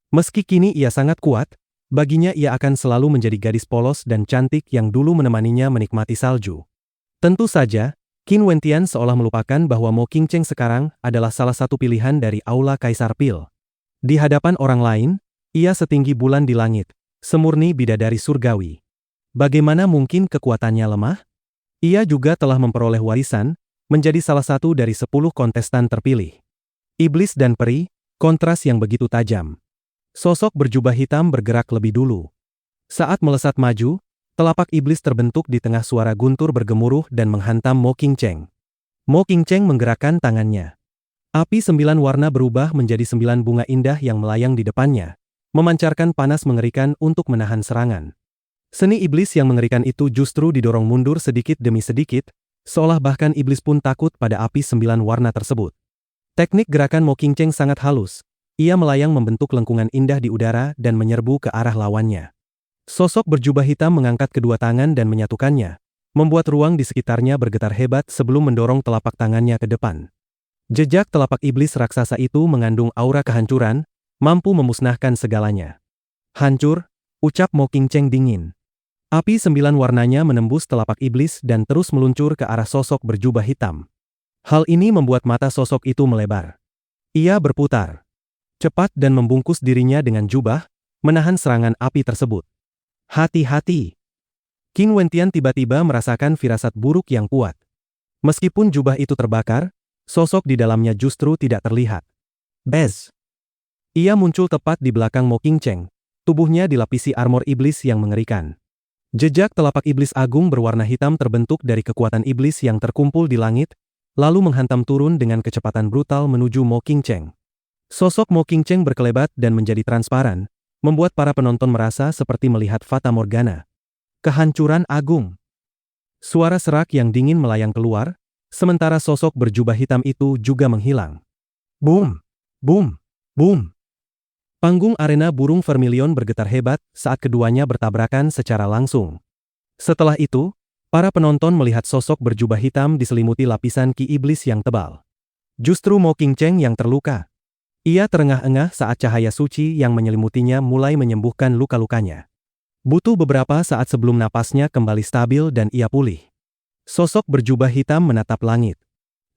Meski kini ia sangat kuat, baginya ia akan selalu menjadi gadis polos dan cantik yang dulu menemaninya menikmati salju. Tentu saja, Qin Wentian seolah melupakan bahwa Mo Qingcheng sekarang adalah salah satu pilihan dari Aula Kaisar Pil. Di hadapan orang lain, ia setinggi bulan di langit, semurni bidadari surgawi. Bagaimana mungkin kekuatannya lemah? Ia juga telah memperoleh warisan, menjadi salah satu dari 10 kontestan terpilih. Iblis dan peri, kontras yang begitu tajam. Sosok berjubah hitam bergerak lebih dulu. Saat melesat maju, telapak iblis terbentuk di tengah suara guntur bergemuruh dan menghantam Mo Qingcheng. Mo Qingcheng menggerakkan tangannya. Api 9 warna berubah menjadi 9 bunga indah yang melayang di depannya, memancarkan panas mengerikan untuk menahan serangan. Seni iblis yang mengerikan itu justru didorong mundur sedikit demi sedikit, seolah bahkan iblis pun takut pada api 9 warna tersebut. Teknik gerakan Mo Qingcheng sangat halus. Ia melayang membentuk lengkungan indah di udara dan menyerbu ke arah lawannya. Sosok berjubah hitam mengangkat kedua tangan dan menyatukannya, membuat ruang di sekitarnya bergetar hebat sebelum mendorong telapak tangannya ke depan. Jejak telapak iblis raksasa itu mengandung aura kehancuran, mampu memusnahkan segalanya. Hancur, ucap Mo Qingcheng dingin. Api 9 warnanya menembus telapak iblis dan terus meluncur ke arah sosok berjubah hitam. Hal ini membuat mata sosok itu melebar. Ia berputar cepat dan membungkus dirinya dengan jubah, menahan serangan api tersebut. Hati-hati! Qin Wentian tiba-tiba merasakan firasat buruk yang kuat. Meskipun jubah itu terbakar, sosok di dalamnya justru tidak terlihat. Bez! Ia muncul tepat di belakang Mo Qingcheng, tubuhnya dilapisi armor iblis yang mengerikan. Jejak telapak iblis agung berwarna hitam terbentuk dari kekuatan iblis yang terkumpul di langit, lalu menghantam turun dengan kecepatan brutal menuju Mo Qingcheng. Sosok Mo Qingcheng berkelebat dan menjadi transparan, membuat para penonton merasa seperti melihat Fata Morgana. Kehancuran agung. Suara serak yang dingin melayang keluar, sementara sosok berjubah hitam itu juga menghilang. Boom! Boom! Boom! Panggung arena burung vermilion bergetar hebat saat keduanya bertabrakan secara langsung. Setelah itu, para penonton melihat sosok berjubah hitam diselimuti lapisan ki iblis yang tebal. Justru Mo Qingcheng yang terluka. Ia terengah-engah saat cahaya suci yang menyelimutinya mulai menyembuhkan luka-lukanya. Butuh beberapa saat sebelum napasnya kembali stabil dan ia pulih. Sosok berjubah hitam menatap langit.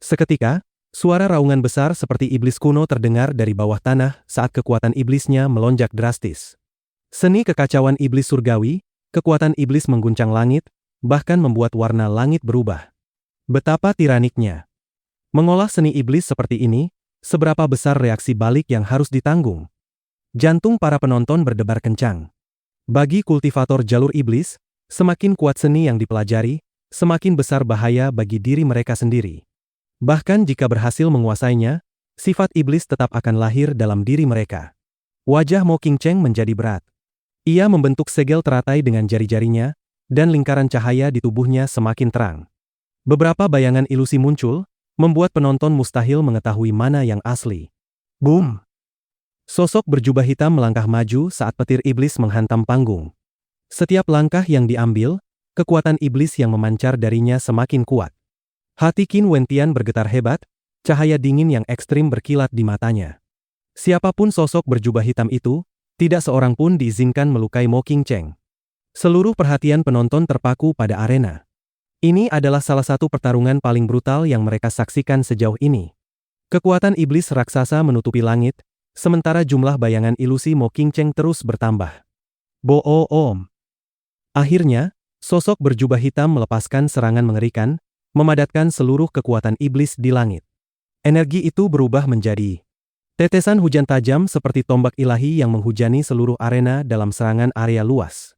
Seketika, suara raungan besar seperti iblis kuno terdengar dari bawah tanah saat kekuatan iblisnya melonjak drastis. Seni kekacauan iblis surgawi, kekuatan iblis mengguncang langit, bahkan membuat warna langit berubah. Betapa tiraniknya. Mengolah seni iblis seperti ini, seberapa besar reaksi balik yang harus ditanggung? Jantung para penonton berdebar kencang. Bagi kultivator jalur iblis, semakin kuat seni yang dipelajari, semakin besar bahaya bagi diri mereka sendiri. Bahkan jika berhasil menguasainya, sifat iblis tetap akan lahir dalam diri mereka. Wajah Mo Qingcheng menjadi berat. Ia membentuk segel teratai dengan jari-jarinya, dan lingkaran cahaya di tubuhnya semakin terang. Beberapa bayangan ilusi muncul, membuat penonton mustahil mengetahui mana yang asli. Boom! Sosok berjubah hitam melangkah maju saat petir iblis menghantam panggung. Setiap langkah yang diambil, kekuatan iblis yang memancar darinya semakin kuat. Hati Qin Wentian bergetar hebat, cahaya dingin yang ekstrim berkilat di matanya. Siapapun sosok berjubah hitam itu, tidak seorang pun diizinkan melukai Mo Qingcheng. Seluruh perhatian penonton terpaku pada arena. Ini adalah salah satu pertarungan paling brutal yang mereka saksikan sejauh ini. Kekuatan iblis raksasa menutupi langit, sementara jumlah bayangan ilusi Mo Qingcheng terus bertambah. Boom! Akhirnya, sosok berjubah hitam melepaskan serangan mengerikan, memadatkan seluruh kekuatan iblis di langit. Energi itu berubah menjadi tetesan hujan tajam seperti tombak ilahi yang menghujani seluruh arena dalam serangan area luas.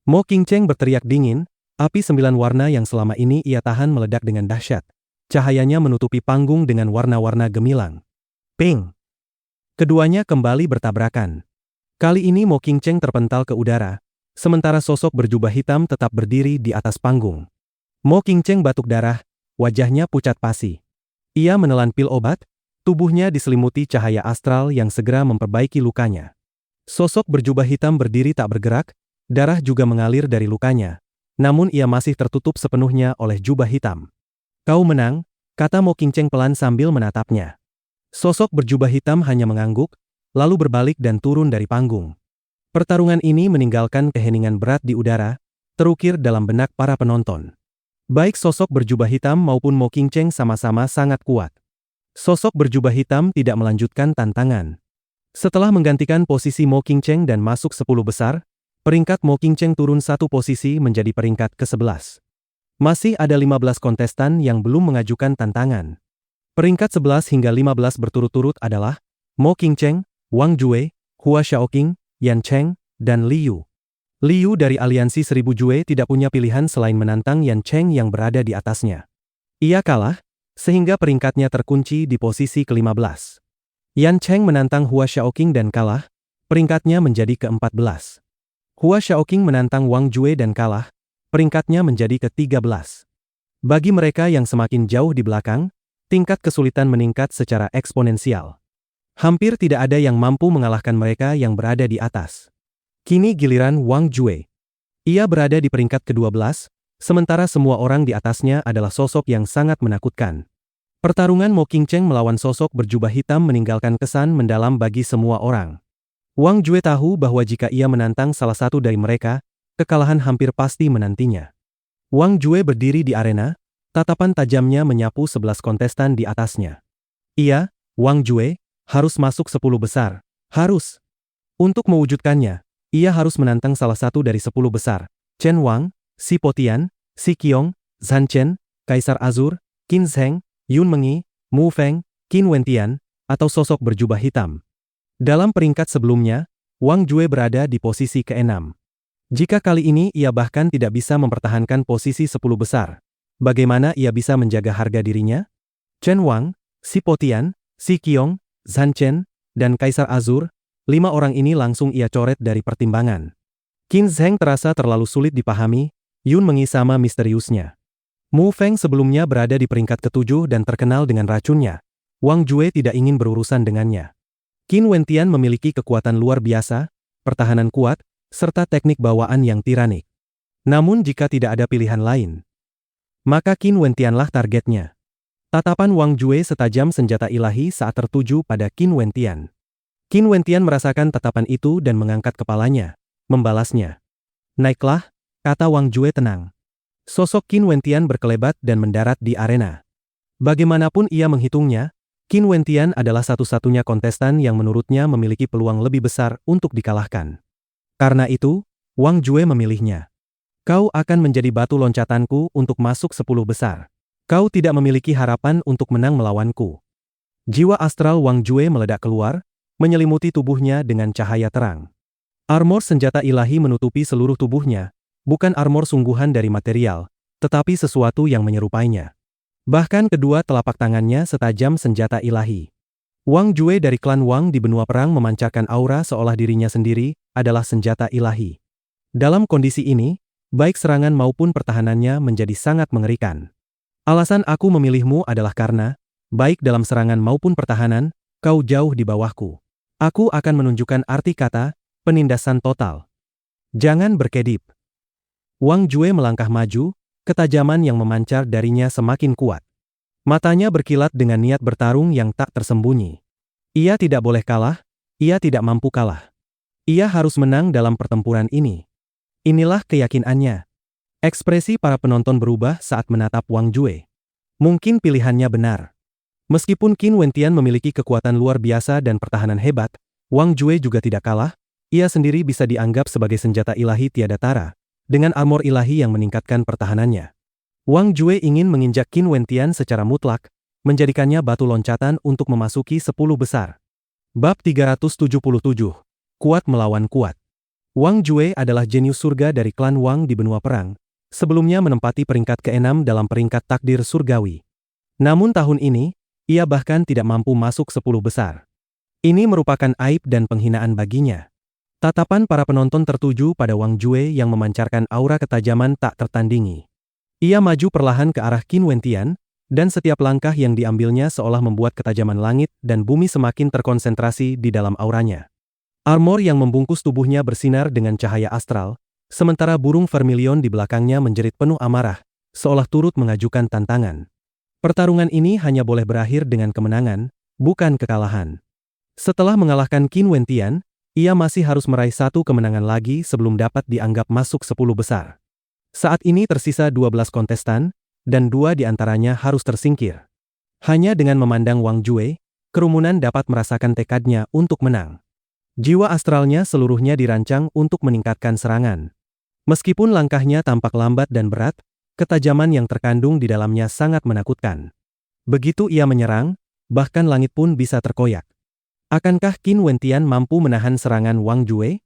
Mo Qingcheng berteriak dingin, api 9 warna yang selama ini ia tahan meledak dengan dahsyat. Cahayanya menutupi panggung dengan warna-warna gemilang. Ping! Keduanya kembali bertabrakan. Kali ini Mo Qingcheng terpental ke udara, sementara sosok berjubah hitam tetap berdiri di atas panggung. Mo Qingcheng batuk darah, wajahnya pucat pasi. Ia menelan pil obat, tubuhnya diselimuti cahaya astral yang segera memperbaiki lukanya. Sosok berjubah hitam berdiri tak bergerak, darah juga mengalir dari lukanya. Namun ia masih tertutup sepenuhnya oleh jubah hitam. Kau menang, kata Mo Qingcheng pelan sambil menatapnya. Sosok berjubah hitam hanya mengangguk, lalu berbalik dan turun dari panggung. Pertarungan ini meninggalkan keheningan berat di udara, terukir dalam benak para penonton. Baik sosok berjubah hitam maupun Mo Qingcheng sama-sama sangat kuat. Sosok berjubah hitam tidak melanjutkan tantangan. Setelah menggantikan posisi Mo Qingcheng dan masuk 10 besar, peringkat Mo Qingcheng turun 1 posisi menjadi peringkat ke-11. Masih ada 15 kontestan yang belum mengajukan tantangan. Peringkat 11 hingga 15 berturut-turut adalah Mo Qingcheng, Wang Jue, Hua Xiaoqing, Yan Cheng, dan Liu. Liu dari aliansi 1000 Jue tidak punya pilihan selain menantang Yan Cheng yang berada di atasnya. Ia kalah, sehingga peringkatnya terkunci di posisi ke-15. Yan Cheng menantang Hua Xiaoqing dan kalah, peringkatnya menjadi ke-14. Hua Xiaoqing menantang Wang Jue dan kalah, peringkatnya menjadi ke-13. Bagi mereka yang semakin jauh di belakang, tingkat kesulitan meningkat secara eksponensial. Hampir tidak ada yang mampu mengalahkan mereka yang berada di atas. Kini giliran Wang Jue. Ia berada di peringkat ke-12, sementara semua orang di atasnya adalah sosok yang sangat menakutkan. Pertarungan Mo Qingcheng melawan sosok berjubah hitam meninggalkan kesan mendalam bagi semua orang. Wang Jue tahu bahwa jika ia menantang salah satu dari mereka, kekalahan hampir pasti menantinya. Wang Jue berdiri di arena, tatapan tajamnya menyapu 11 kontestan di atasnya. Ia, Wang Jue, harus masuk 10 besar. Harus. Untuk mewujudkannya, ia harus menantang salah satu dari 10 besar. Chen Wang, Si Potian, Si Qiong, Zhan Chen, Kaisar Azur, Qin Zheng, Yun Mengyi, Mu Feng, Qin Wentian, atau sosok berjubah hitam. Dalam peringkat sebelumnya, Wang Jue berada di posisi ke-6. Jika kali ini ia bahkan tidak bisa mempertahankan posisi 10 besar, bagaimana ia bisa menjaga harga dirinya? Chen Wang, Si Potian, Si Qiong, Zhan Chen, dan Kaisar Azur, 5 orang ini langsung ia coret dari pertimbangan. Qin Zheng terasa terlalu sulit dipahami, Yun Mengyi sama misteriusnya. Mu Feng sebelumnya berada di peringkat ke-7 dan terkenal dengan racunnya. Wang Jue tidak ingin berurusan dengannya. Qin Wentian memiliki kekuatan luar biasa, pertahanan kuat, serta teknik bawaan yang tiranik. Namun jika tidak ada pilihan lain, maka Qin Wentianlah targetnya. Tatapan Wang Jue setajam senjata ilahi saat tertuju pada Qin Wentian. Qin Wentian merasakan tatapan itu dan mengangkat kepalanya, membalasnya. Naiklah, kata Wang Jue tenang. Sosok Qin Wentian berkelebat dan mendarat di arena. Bagaimanapun ia menghitungnya, Qin Wentian adalah satu-satunya kontestan yang menurutnya memiliki peluang lebih besar untuk dikalahkan. Karena itu, Wang Jue memilihnya. Kau akan menjadi batu loncatanku untuk masuk 10 besar. Kau tidak memiliki harapan untuk menang melawanku. Jiwa astral Wang Jue meledak keluar, menyelimuti tubuhnya dengan cahaya terang. Armor senjata ilahi menutupi seluruh tubuhnya, bukan armor sungguhan dari material, tetapi sesuatu yang menyerupainya. Bahkan kedua telapak tangannya setajam senjata ilahi. Wang Jue dari klan Wang di benua perang memancarkan aura seolah dirinya sendiri adalah senjata ilahi. Dalam kondisi ini, baik serangan maupun pertahanannya menjadi sangat mengerikan. Alasan aku memilihmu adalah karena, baik dalam serangan maupun pertahanan, kau jauh di bawahku. Aku akan menunjukkan arti kata, penindasan total. Jangan berkedip. Wang Jue melangkah maju, ketajaman yang memancar darinya semakin kuat. Matanya berkilat dengan niat bertarung yang tak tersembunyi. Ia tidak boleh kalah, ia tidak mampu kalah. Ia harus menang dalam pertempuran ini. Inilah keyakinannya. Ekspresi para penonton berubah saat menatap Wang Jue. Mungkin pilihannya benar. Meskipun Qin Wentian memiliki kekuatan luar biasa dan pertahanan hebat, Wang Jue juga tidak kalah, ia sendiri bisa dianggap sebagai senjata ilahi tiada tara, dengan armor ilahi yang meningkatkan pertahanannya. Wang Jue ingin menginjak Qin Wentian secara mutlak, menjadikannya batu loncatan untuk memasuki 10 besar. Bab 377. Kuat melawan kuat. Wang Jue adalah jenius surga dari klan Wang di benua perang, sebelumnya menempati peringkat ke-6 dalam peringkat takdir surgawi. Namun tahun ini, ia bahkan tidak mampu masuk 10 besar. Ini merupakan aib dan penghinaan baginya. Tatapan para penonton tertuju pada Wang Jue yang memancarkan aura ketajaman tak tertandingi. Ia maju perlahan ke arah Qin Wentian, dan setiap langkah yang diambilnya seolah membuat ketajaman langit dan bumi semakin terkonsentrasi di dalam auranya. Armor yang membungkus tubuhnya bersinar dengan cahaya astral, sementara burung vermilion di belakangnya menjerit penuh amarah, seolah turut mengajukan tantangan. Pertarungan ini hanya boleh berakhir dengan kemenangan, bukan kekalahan. Setelah mengalahkan Qin Wentian, ia masih harus meraih satu kemenangan lagi sebelum dapat dianggap masuk 10 besar. Saat ini tersisa 12 kontestan, dan 2 di antaranya harus tersingkir. Hanya dengan memandang Wang Jue, kerumunan dapat merasakan tekadnya untuk menang. Jiwa astralnya seluruhnya dirancang untuk meningkatkan serangan. Meskipun langkahnya tampak lambat dan berat, ketajaman yang terkandung di dalamnya sangat menakutkan. Begitu ia menyerang, bahkan langit pun bisa terkoyak. Akankah Qin Wentian mampu menahan serangan Wang Jue?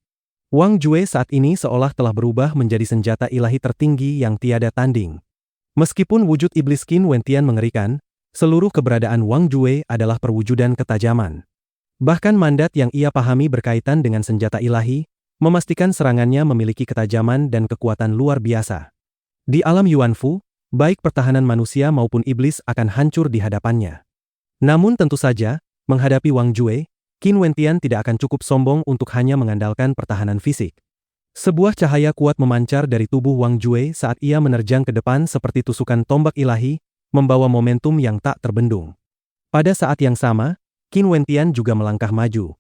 Wang Jue saat ini seolah telah berubah menjadi senjata ilahi tertinggi yang tiada tanding. Meskipun wujud iblis Qin Wentian mengerikan, seluruh keberadaan Wang Jue adalah perwujudan ketajaman. Bahkan mandat yang ia pahami berkaitan dengan senjata ilahi, memastikan serangannya memiliki ketajaman dan kekuatan luar biasa. Di alam Yuanfu, baik pertahanan manusia maupun iblis akan hancur di hadapannya. Namun tentu saja, menghadapi Wang Jue, Qin Wentian tidak akan cukup sombong untuk hanya mengandalkan pertahanan fisik. Sebuah cahaya kuat memancar dari tubuh Wang Jue saat ia menerjang ke depan seperti tusukan tombak ilahi, membawa momentum yang tak terbendung. Pada saat yang sama, Qin Wentian juga melangkah maju.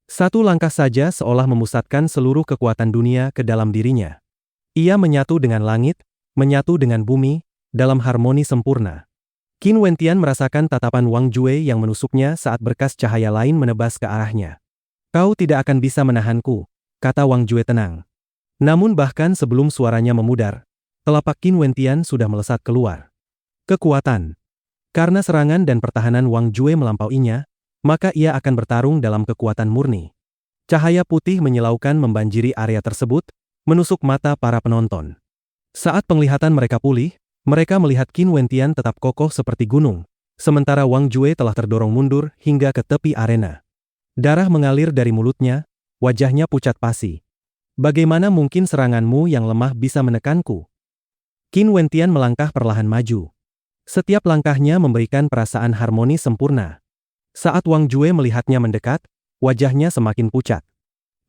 Satu langkah saja seolah memusatkan seluruh kekuatan dunia ke dalam dirinya. Ia menyatu dengan langit, menyatu dengan bumi, dalam harmoni sempurna. Qin Wentian merasakan tatapan Wang Jue yang menusuknya saat berkas cahaya lain menebas ke arahnya. "Kau tidak akan bisa menahanku," kata Wang Jue tenang. Namun bahkan sebelum suaranya memudar, telapak Qin Wentian sudah melesat keluar. Kekuatan. Karena serangan dan pertahanan Wang Jue melampauinya, maka ia akan bertarung dalam kekuatan murni. Cahaya putih menyilaukan membanjiri area tersebut, menusuk mata para penonton. Saat penglihatan mereka pulih, mereka melihat Qin Wentian tetap kokoh seperti gunung, sementara Wang Jue telah terdorong mundur hingga ke tepi arena. Darah mengalir dari mulutnya, wajahnya pucat pasi. "Bagaimana mungkin seranganmu yang lemah bisa menekanku?" Qin Wentian melangkah perlahan maju. Setiap langkahnya memberikan perasaan harmoni sempurna. Saat Wang Jue melihatnya mendekat, wajahnya semakin pucat.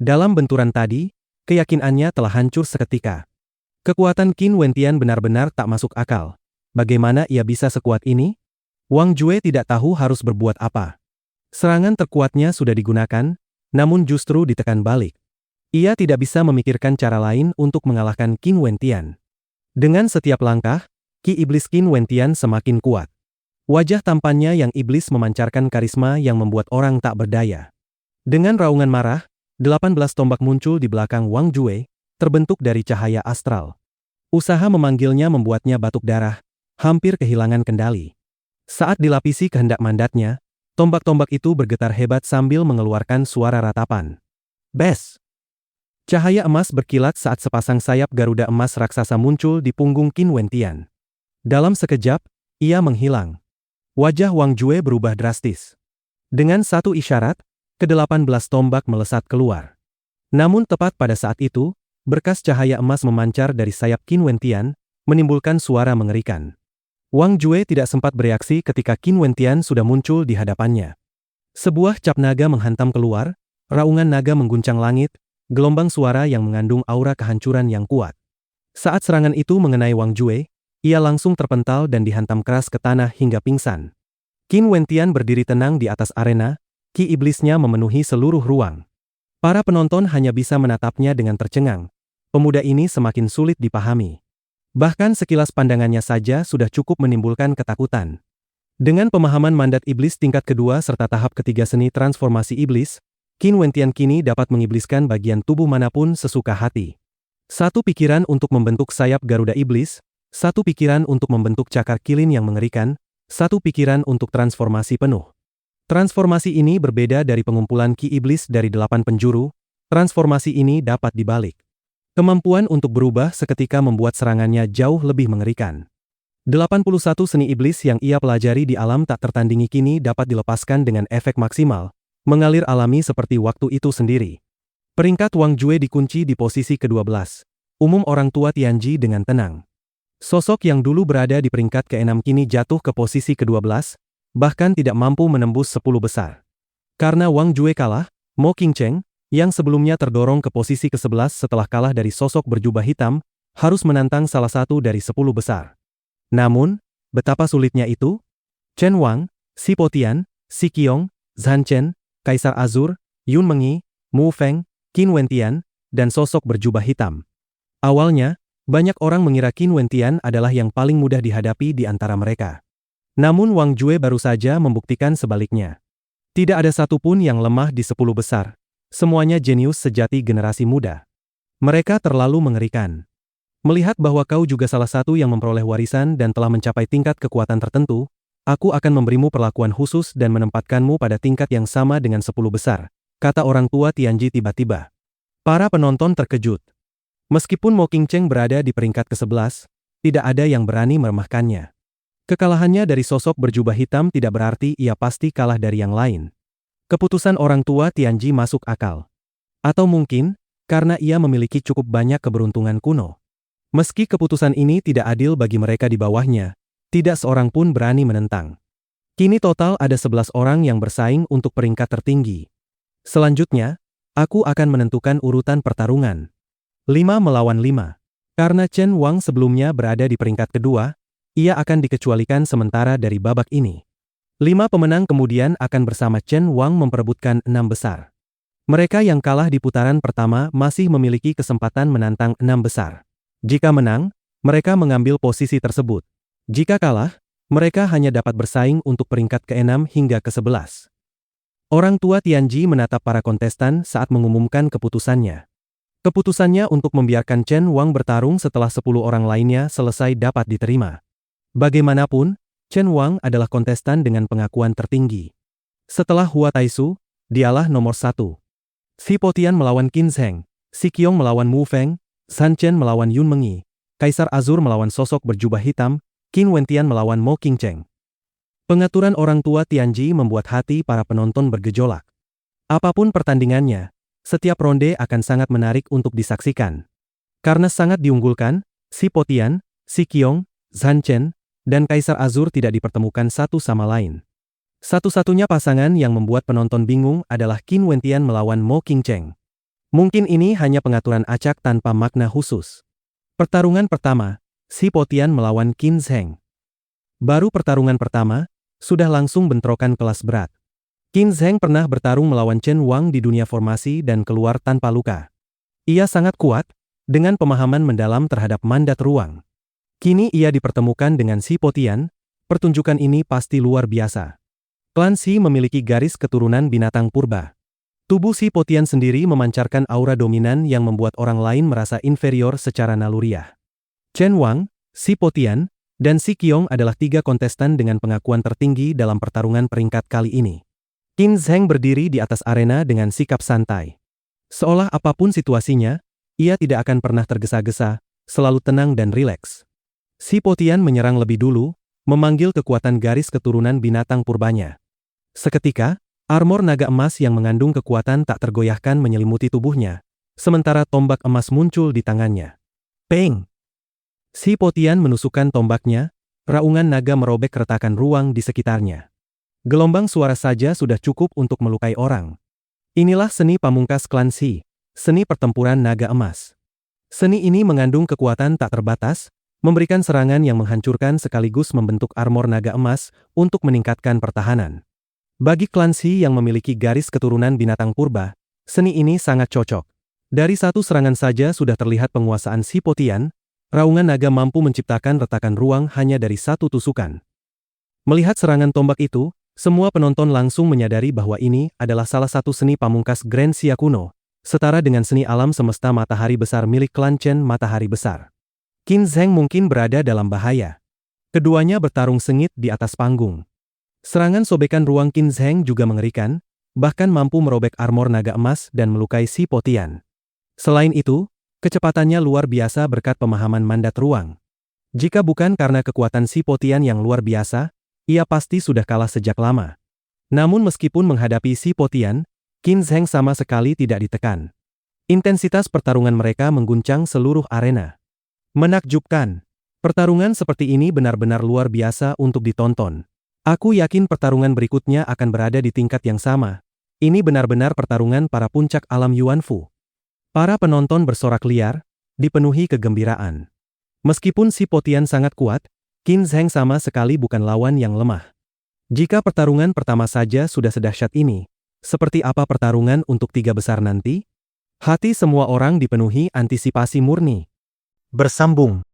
Dalam benturan tadi, keyakinannya telah hancur seketika. Kekuatan Qin Wentian benar-benar tak masuk akal. Bagaimana ia bisa sekuat ini? Wang Jue tidak tahu harus berbuat apa. Serangan terkuatnya sudah digunakan, namun justru ditekan balik. Ia tidak bisa memikirkan cara lain untuk mengalahkan Qin Wentian. Dengan setiap langkah, Ki Iblis Qin Wentian semakin kuat. Wajah tampannya yang iblis memancarkan karisma yang membuat orang tak berdaya. Dengan raungan marah, 18 tombak muncul di belakang Wang Jue, terbentuk dari cahaya astral. Usaha memanggilnya membuatnya batuk darah, hampir kehilangan kendali. Saat dilapisi kehendak mandatnya, tombak-tombak itu bergetar hebat sambil mengeluarkan suara ratapan. Bes! Cahaya emas berkilat saat sepasang sayap Garuda emas raksasa muncul di punggung Qin Wentian. Dalam sekejap, ia menghilang. Wajah Wang Jue berubah drastis. Dengan satu isyarat, ke-18 tombak melesat keluar. Namun tepat pada saat itu, berkas cahaya emas memancar dari sayap Qin Wentian, menimbulkan suara mengerikan. Wang Jue tidak sempat bereaksi ketika Qin Wentian sudah muncul di hadapannya. Sebuah cap naga menghantam keluar, raungan naga mengguncang langit, gelombang suara yang mengandung aura kehancuran yang kuat. Saat serangan itu mengenai Wang Jue, ia langsung terpental dan dihantam keras ke tanah hingga pingsan. Qin Wentian berdiri tenang di atas arena, ki iblisnya memenuhi seluruh ruang. Para penonton hanya bisa menatapnya dengan tercengang. Pemuda ini semakin sulit dipahami. Bahkan sekilas pandangannya saja sudah cukup menimbulkan ketakutan. Dengan pemahaman mandat iblis tingkat kedua serta tahap ketiga seni transformasi iblis, Qin Wentian kini dapat mengibliskan bagian tubuh manapun sesuka hati. Satu pikiran untuk membentuk sayap Garuda Iblis, satu pikiran untuk membentuk cakar kilin yang mengerikan, satu pikiran untuk transformasi penuh. Transformasi ini berbeda dari pengumpulan ki iblis dari 8 penjuru, transformasi ini dapat dibalik. Kemampuan untuk berubah seketika membuat serangannya jauh lebih mengerikan. 81 seni iblis yang ia pelajari di alam tak tertandingi kini dapat dilepaskan dengan efek maksimal, mengalir alami seperti waktu itu sendiri. Peringkat Wang Jue dikunci di posisi ke-12. Umum orang tua Tianji dengan tenang. Sosok yang dulu berada di peringkat ke-6 kini jatuh ke posisi ke-12, bahkan tidak mampu menembus 10 besar. Karena Wang Jue kalah, Mo Qingcheng, yang sebelumnya terdorong ke posisi ke-11 setelah kalah dari sosok berjubah hitam, harus menantang salah satu dari 10 besar. Namun, betapa sulitnya itu? Chen Wang, Si Potian, Si Qiong, Zhan Chen, Kaisar Azur, Yun Mengyi, Mu Feng, Qin Wentian, dan sosok berjubah hitam. Awalnya, banyak orang mengira Qin Wentian adalah yang paling mudah dihadapi di antara mereka. Namun Wang Jue baru saja membuktikan sebaliknya. Tidak ada satupun yang lemah di 10 besar. Semuanya jenius sejati generasi muda. Mereka terlalu mengerikan. Melihat bahwa kau juga salah satu yang memperoleh warisan dan telah mencapai tingkat kekuatan tertentu, aku akan memberimu perlakuan khusus dan menempatkanmu pada tingkat yang sama dengan 10 besar, kata orang tua Tianji tiba-tiba. Para penonton terkejut. Meskipun Mo Qingcheng berada di peringkat ke-11, tidak ada yang berani meremehkannya. Kekalahannya dari sosok berjubah hitam tidak berarti ia pasti kalah dari yang lain. Keputusan orang tua Tianji masuk akal. Atau mungkin, karena ia memiliki cukup banyak keberuntungan kuno. Meski keputusan ini tidak adil bagi mereka di bawahnya, tidak seorang pun berani menentang. Kini total ada 11 orang yang bersaing untuk peringkat tertinggi. Selanjutnya, aku akan menentukan urutan pertarungan. 5 melawan 5. Karena Chen Wang sebelumnya berada di peringkat kedua, ia akan dikecualikan sementara dari babak ini. 5 pemenang kemudian akan bersama Chen Wang memperebutkan 6 besar. Mereka yang kalah di putaran pertama masih memiliki kesempatan menantang 6 besar. Jika menang, mereka mengambil posisi tersebut. Jika kalah, mereka hanya dapat bersaing untuk peringkat ke-6 hingga ke-11. Orang tua Tianji menatap para kontestan saat mengumumkan keputusannya. Keputusannya untuk membiarkan Chen Wang bertarung setelah 10 orang lainnya selesai dapat diterima. Bagaimanapun, Chen Wang adalah kontestan dengan pengakuan tertinggi. Setelah Hua Taisu, dialah nomor 1. Si Potian melawan Qin Zheng, Si Qiong melawan Mu Feng, San Chen melawan Yun Mengyi, Kaisar Azur melawan sosok berjubah hitam, Qin Wentian melawan Mo Qingcheng. Pengaturan orang tua Tianji membuat hati para penonton bergejolak. Apapun pertandingannya, setiap ronde akan sangat menarik untuk disaksikan. Karena sangat diunggulkan, Si Potian, Si Qiong, San Chen, dan Kaisar Azur tidak dipertemukan satu sama lain. Satu-satunya pasangan yang membuat penonton bingung adalah Qin Wentian melawan Mo Qingcheng. Mungkin ini hanya pengaturan acak tanpa makna khusus. Pertarungan pertama, Si Potian melawan Qin Zheng. Baru pertarungan pertama, sudah langsung bentrokan kelas berat. Qin Zheng pernah bertarung melawan Chen Wang di dunia formasi dan keluar tanpa luka. Ia sangat kuat, dengan pemahaman mendalam terhadap mandat ruang. Kini ia dipertemukan dengan Si Potian, pertunjukan ini pasti luar biasa. Klan Si memiliki garis keturunan binatang purba. Tubuh Si Potian sendiri memancarkan aura dominan yang membuat orang lain merasa inferior secara naluriah. Chen Wang, Si Potian, dan Si Qiong adalah 3 kontestan dengan pengakuan tertinggi dalam pertarungan peringkat kali ini. Qin Zheng berdiri di atas arena dengan sikap santai. Seolah apapun situasinya, ia tidak akan pernah tergesa-gesa, selalu tenang dan rileks. Si Potian menyerang lebih dulu, memanggil kekuatan garis keturunan binatang purbanya. Seketika, armor naga emas yang mengandung kekuatan tak tergoyahkan menyelimuti tubuhnya, sementara tombak emas muncul di tangannya. Peng! Si Potian menusukkan tombaknya, raungan naga merobek retakan ruang di sekitarnya. Gelombang suara saja sudah cukup untuk melukai orang. Inilah seni pamungkas klan Si, seni pertempuran naga emas. Seni ini mengandung kekuatan tak terbatas, memberikan serangan yang menghancurkan sekaligus membentuk armor naga emas untuk meningkatkan pertahanan. Bagi klan Si yang memiliki garis keturunan binatang purba, seni ini sangat cocok. Dari satu serangan saja sudah terlihat penguasaan Si Potian, raungan naga mampu menciptakan retakan ruang hanya dari satu tusukan. Melihat serangan tombak itu, semua penonton langsung menyadari bahwa ini adalah salah satu seni pamungkas Grand Xia kuno, setara dengan seni alam semesta matahari besar milik klan Chen Matahari Besar. Qin Zheng mungkin berada dalam bahaya. Keduanya bertarung sengit di atas panggung. Serangan sobekan ruang Qin Zheng juga mengerikan, bahkan mampu merobek armor naga emas dan melukai Si Potian. Selain itu, kecepatannya luar biasa berkat pemahaman mandat ruang. Jika bukan karena kekuatan Si Potian yang luar biasa, ia pasti sudah kalah sejak lama. Namun meskipun menghadapi Si Potian, Qin Zheng sama sekali tidak ditekan. Intensitas pertarungan mereka mengguncang seluruh arena. Menakjubkan. Pertarungan seperti ini benar-benar luar biasa untuk ditonton. Aku yakin pertarungan berikutnya akan berada di tingkat yang sama. Ini benar-benar pertarungan para puncak alam Yuanfu. Para penonton bersorak liar, dipenuhi kegembiraan. Meskipun Si Potian sangat kuat, Qin Zheng sama sekali bukan lawan yang lemah. Jika pertarungan pertama saja sudah sedahsyat ini, seperti apa pertarungan untuk 3 besar nanti? Hati semua orang dipenuhi antisipasi murni. Bersambung.